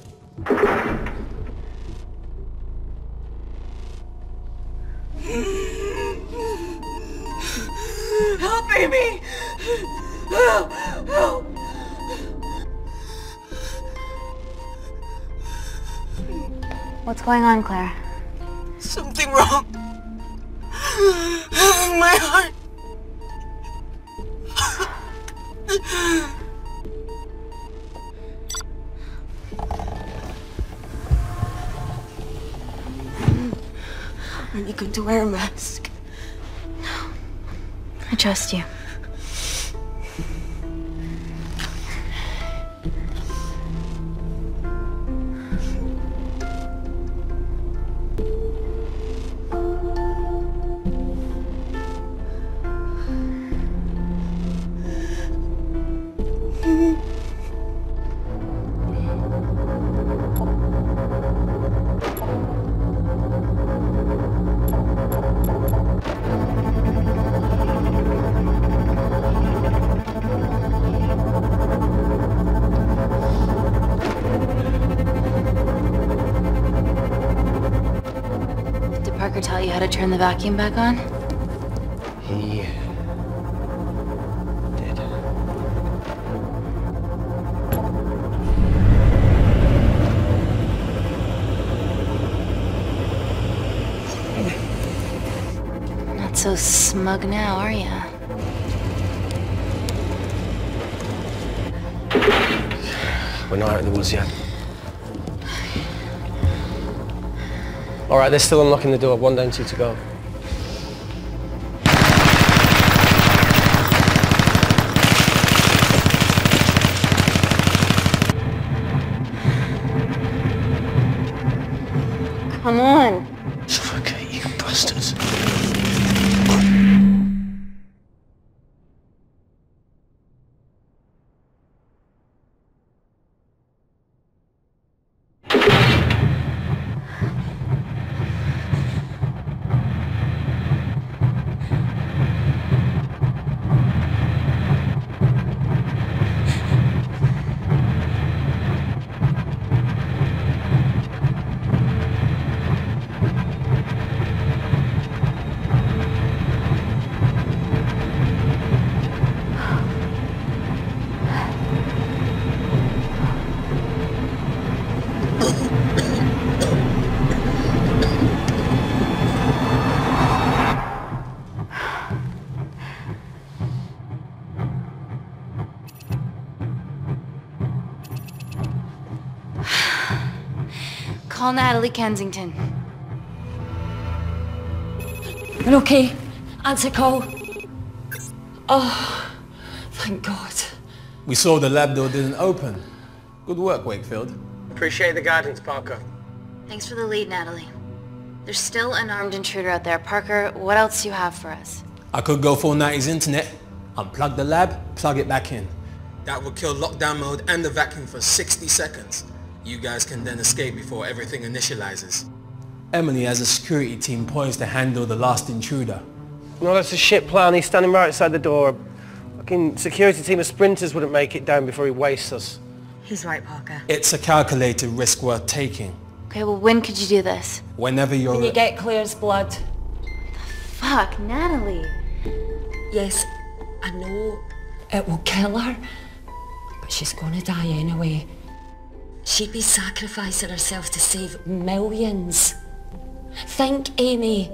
Help, Amy! Help! Help! What's going on, Claire? Something wrong. My heart. Are you going to wear a mask? I trust you. Parker tell you how to turn the vacuum back on? He did. Not so smug now, are ya? We're not out of the woods yet. All right, they're still unlocking the door. 1 down, 2 to go. Come on. Suffocate, you bastards. Call Natalie Kensington. You're okay? Answer call. Oh, thank God. We saw the lab door didn't open. Good work, Wakefield. Appreciate the guidance, Parker. Thanks for the lead, Natalie. There's still an armed intruder out there. Parker, what else do you have for us? I could go full 90s internet, unplug the lab, plug it back in. That would kill lockdown mode and the vacuum for 60 seconds. You guys can then escape before everything initializes. Emily has a security team poised to handle the last intruder. No, that's a shit plan. He's standing right outside the door. Fucking security team of sprinters wouldn't make it down before he wastes us. He's right, Parker. It's a calculated risk worth taking. Okay, well, when could you do this? Whenever you're... Can you get Claire's blood? Fuck, Natalie. Yes, I know it will kill her, but she's gonna die anyway. She'd be sacrificing herself to save millions. Think, Amy.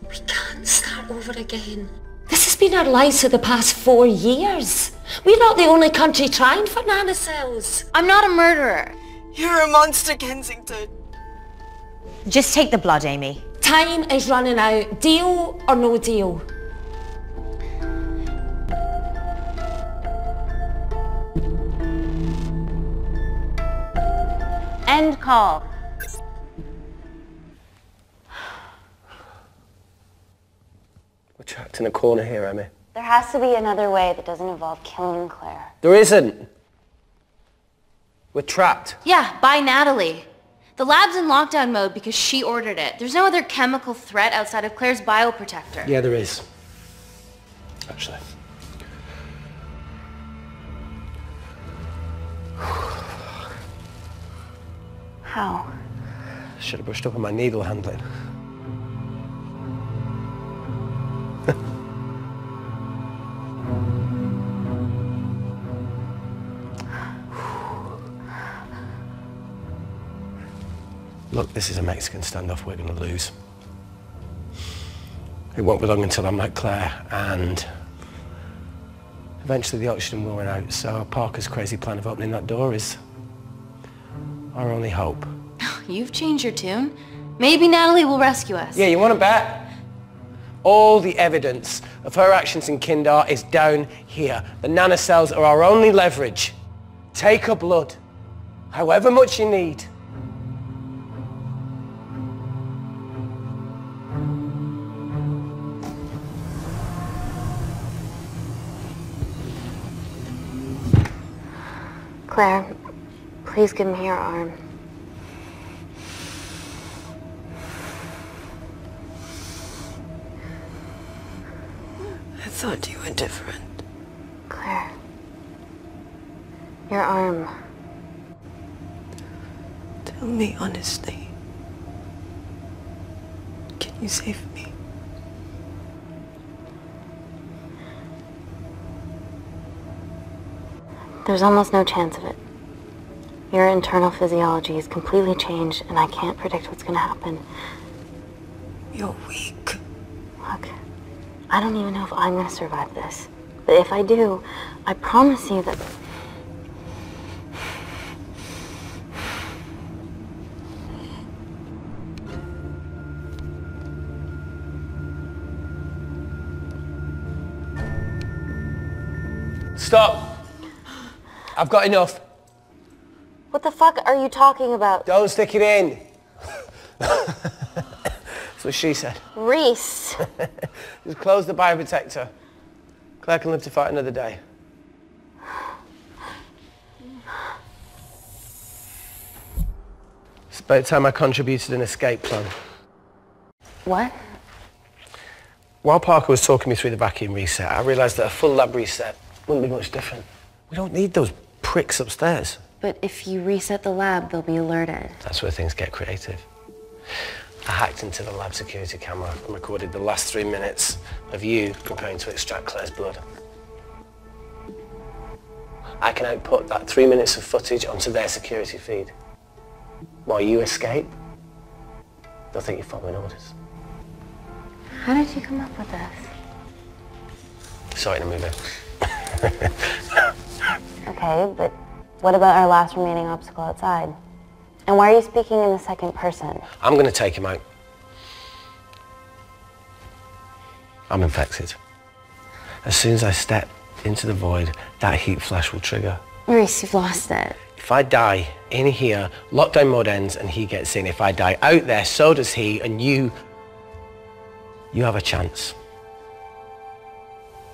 We can't start over again. This has been our lives for the past 4 years. We're not the only country trying for nanocells. I'm not a murderer. You're a monster, Kensington. Just take the blood, Amy. Time is running out. Deal or no deal? End call. We're trapped. Backed in a corner here, Emmy. There has to be another way that doesn't involve killing Claire. There isn't. We're trapped. Yeah, by Natalie. The lab's in lockdown mode because she ordered it. There's no other chemical threat outside of Claire's bioprotector. Yeah, there is. Actually. How? Should have brushed up on my needle handling. Look, this is a Mexican standoff we're going to lose. It won't be long until I'm like Claire, and eventually the oxygen will run out, so Parker's crazy plan of opening that door is our only hope. You've changed your tune. Maybe Natalie will rescue us. Yeah, you want to bet? All the evidence of her actions in Kindar is down here. The nanocells are our only leverage. Take her blood, however much you need. Claire, please give me your arm. I thought you were different. Claire, your arm. Tell me honestly. Can you save me? There's almost no chance of it. Your internal physiology is completely changed, and I can't predict what's going to happen. You're weak. Look, I don't even know if I'm going to survive this. But if I do, I promise you that... Stop! I've got enough. What the fuck are you talking about? Don't stick it in. That's what she said. Reese. Just close the bioprotector. Claire can live to fight another day. It's about time I contributed an escape plan. What? While Parker was talking me through the vacuum reset, I realised that a full lab reset wouldn't be much different. We don't need those pricks upstairs. But if you reset the lab, they'll be alerted. That's where things get creative. I hacked into the lab security camera and recorded the last 3 minutes of you preparing to extract Claire's blood. I can output that 3 minutes of footage onto their security feed. While you escape, they'll think you're following orders. How did you come up with this? Saw it in a movie. Okay, but what about our last remaining obstacle outside? And why are you speaking in the second person? I'm going to take him out. I'm infected. As soon as I step into the void, that heat flash will trigger. Reese, you've lost it. If I die in here, lockdown mode ends and he gets in. If I die out there, so does he, and you have a chance.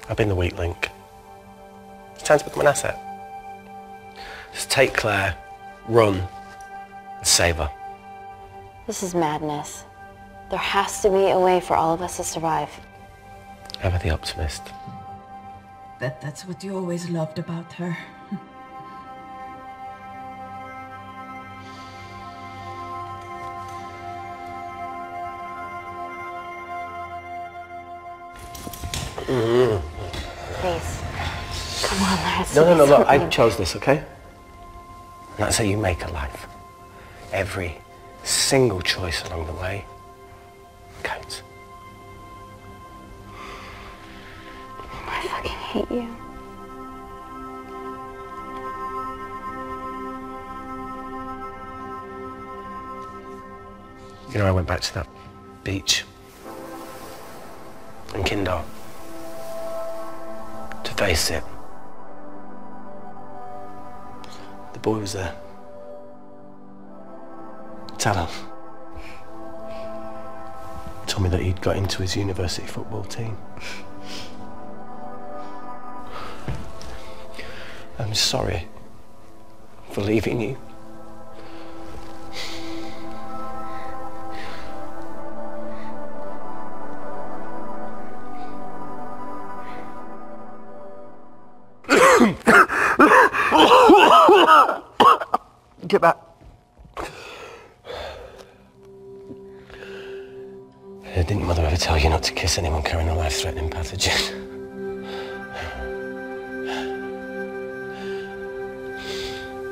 I've been the weak link. It's time to become an asset. Just take Claire, run, and save her. This is madness. There has to be a way for all of us to survive. Ever the optimist. That's what you always loved about her. Please. Come on, there has to No, be look, I something. chose this, okay? And that's how you make a life. Every single choice along the way counts. I fucking hate you. You know, I went back to that beach in Kindar to face it. The boy was there. Tell him. Told me that he'd got into his university football team. I'm sorry for leaving you. Get back. Didn't your mother ever tell you not to kiss anyone carrying a life-threatening pathogen?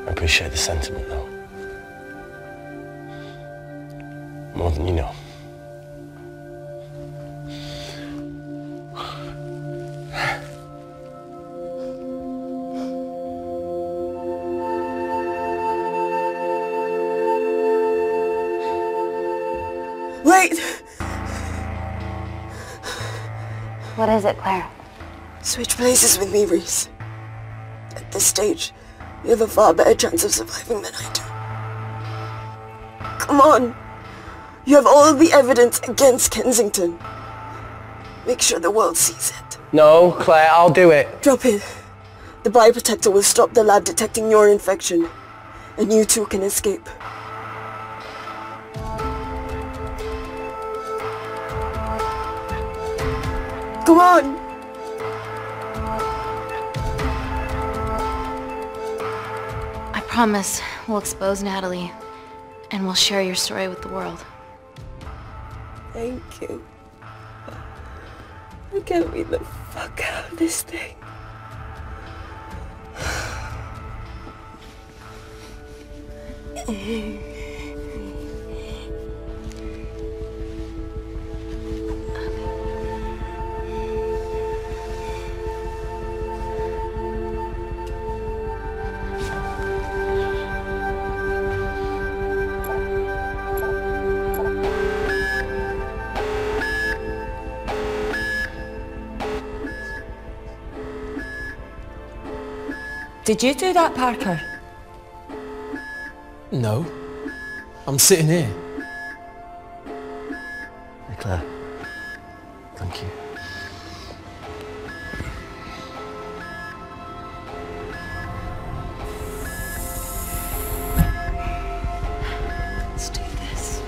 I appreciate the sentiment, though. More than you know. Wait! What is it, Claire? Switch places with me, Reese. At this stage, you have a far better chance of surviving than I do. Come on! You have all of the evidence against Kensington. Make sure the world sees it. No, Claire, I'll do it. Drop it. The bioprotector will stop the lab detecting your infection, and you two can escape. Come on! I promise we'll expose Natalie, and we'll share your story with the world. Thank you. I can't wait the fuck out of this thing. Did you do that, Parker? No. I'm sitting here. Hey, Claire. Thank you. Let's do this.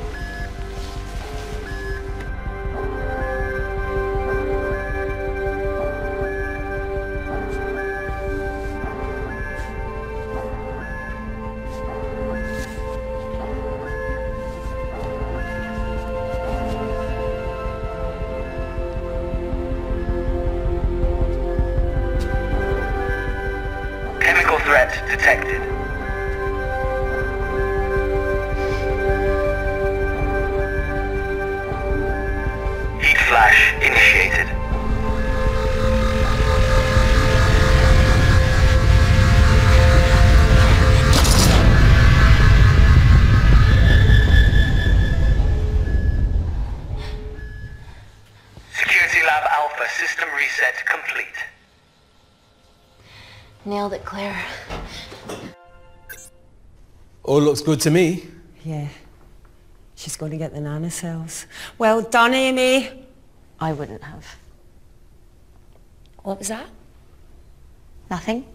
Chemical threat detected. Heat flash initiated. Security Lab Alpha system reset complete. Nailed it, Claire. All looks good to me. Yeah. She's going to get the nanocells. Well done, Amy. I wouldn't have. What was that? Nothing?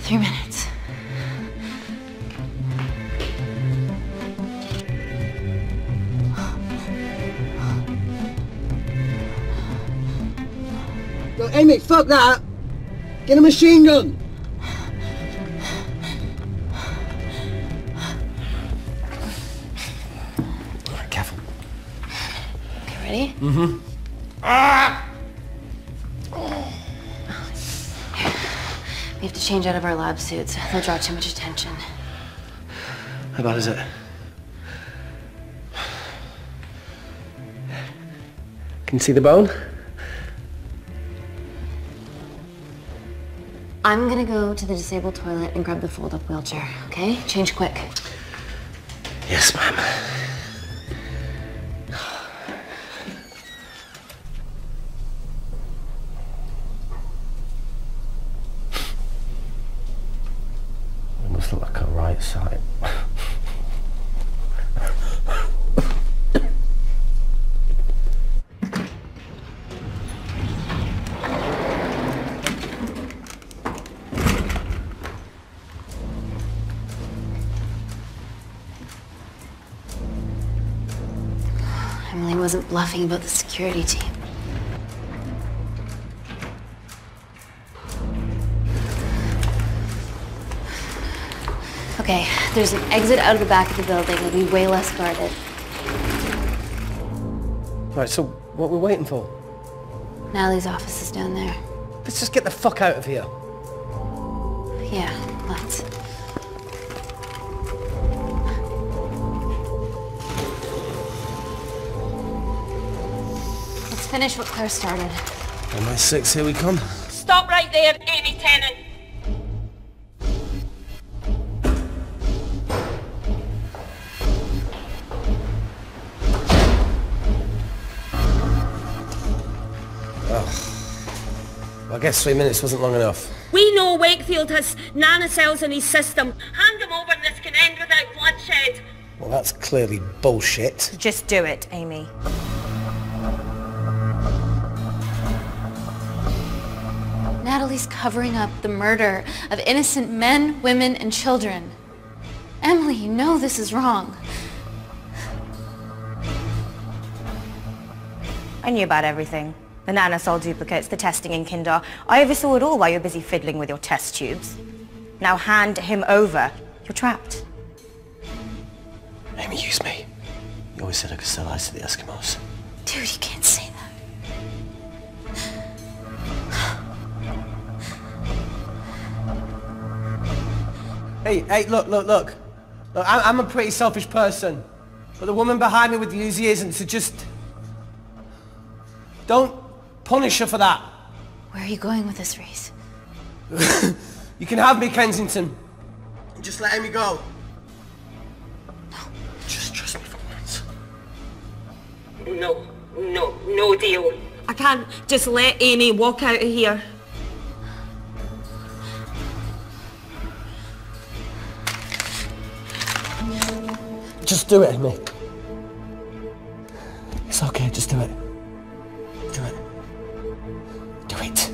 Three minutes. Yo, Amy, fuck that! Get a machine gun! Alright, careful. Okay, ready? Mm-hmm. We have to change out of our lab suits. They'll draw too much attention. How bad is it? Can you see the bone? I'm gonna go to the disabled toilet and grab the fold-up wheelchair, okay? Change quick. Yes, ma'am. It must look like a right side. wasn't bluffing about the security team. Okay, there's an exit out of the back of the building. It'll be way less guarded. Right, so what are we waiting for? Natalie's office is down there. Let's just get the fuck out of here. Yeah, let's. Let's finish what Claire started. MI6, here we come. Stop right there, Amy Tennant. I guess 3 minutes wasn't long enough. We know Wakefield has nanocells in his system. Hand them over and this can end without bloodshed. Well, that's clearly bullshit. Just do it, Amy. Natalie's covering up the murder of innocent men, women, and children. Emily, you know this is wrong. I knew about everything. The nanosol duplicates, the testing in Kindar. I oversaw it all while you're busy fiddling with your test tubes. Now hand him over. You're trapped. Amy, use me. You always said I could sell ice to the Eskimos. Dude, you can't say that. Hey, look. I'm a pretty selfish person. But the woman behind me with the Uzi isn't, so just... don't punish her for that. Where are you going with this, Reese? You can have me, Kensington. Just let Amy go. No. Just trust me for once. No deal. I can't just let Amy walk out of here. Just do it, Amy. It's okay, just do it. Do it. Do it.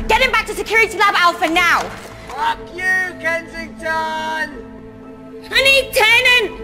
Get him back to Security Lab Alpha now! Fuck you, Kensington! I need Tennant!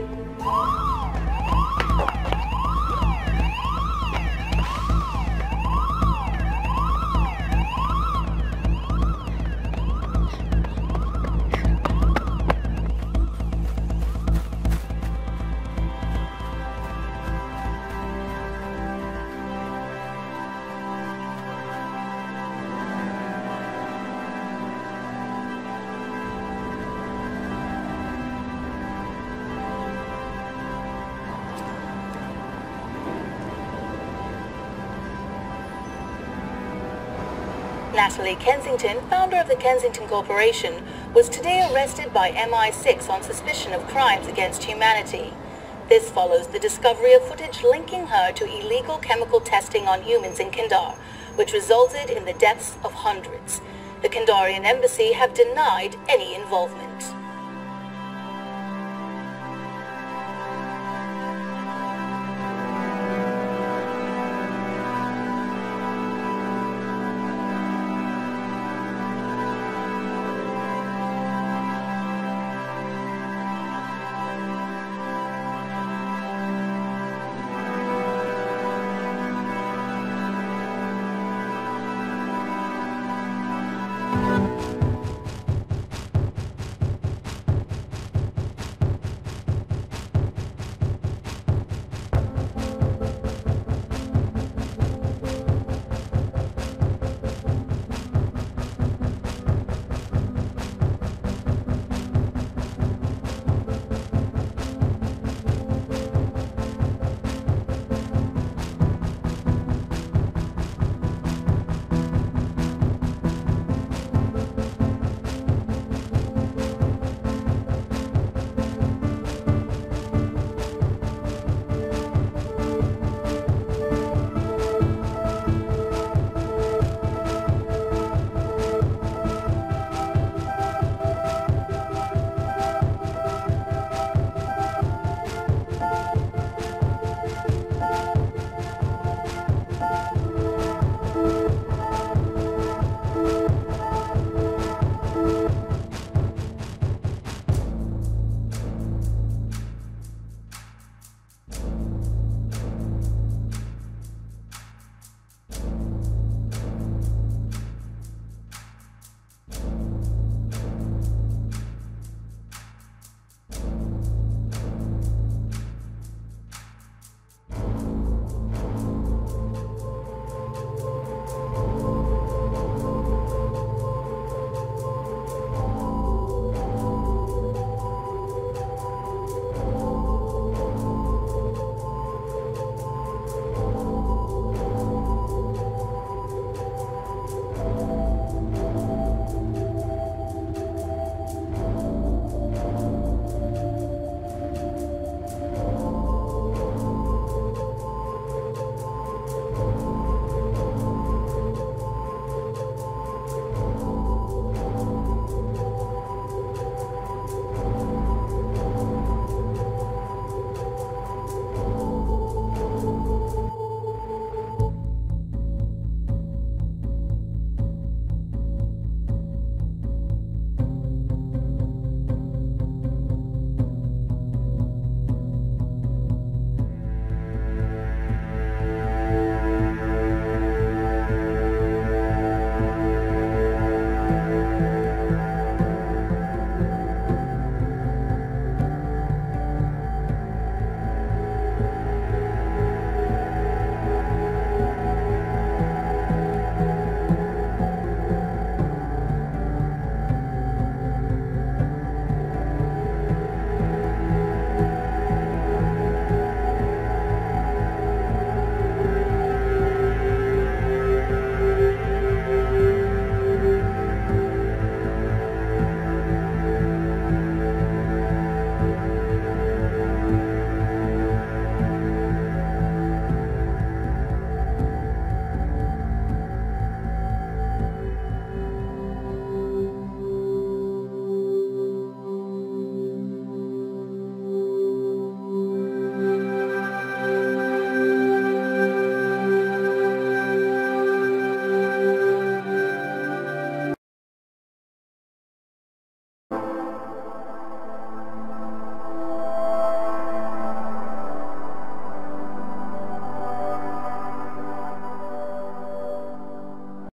Natalie Kensington, founder of the Kensington Corporation, was today arrested by MI6 on suspicion of crimes against humanity. This follows the discovery of footage linking her to illegal chemical testing on humans in Kindar, which resulted in the deaths of hundreds. The Kindarian embassy have denied any involvement.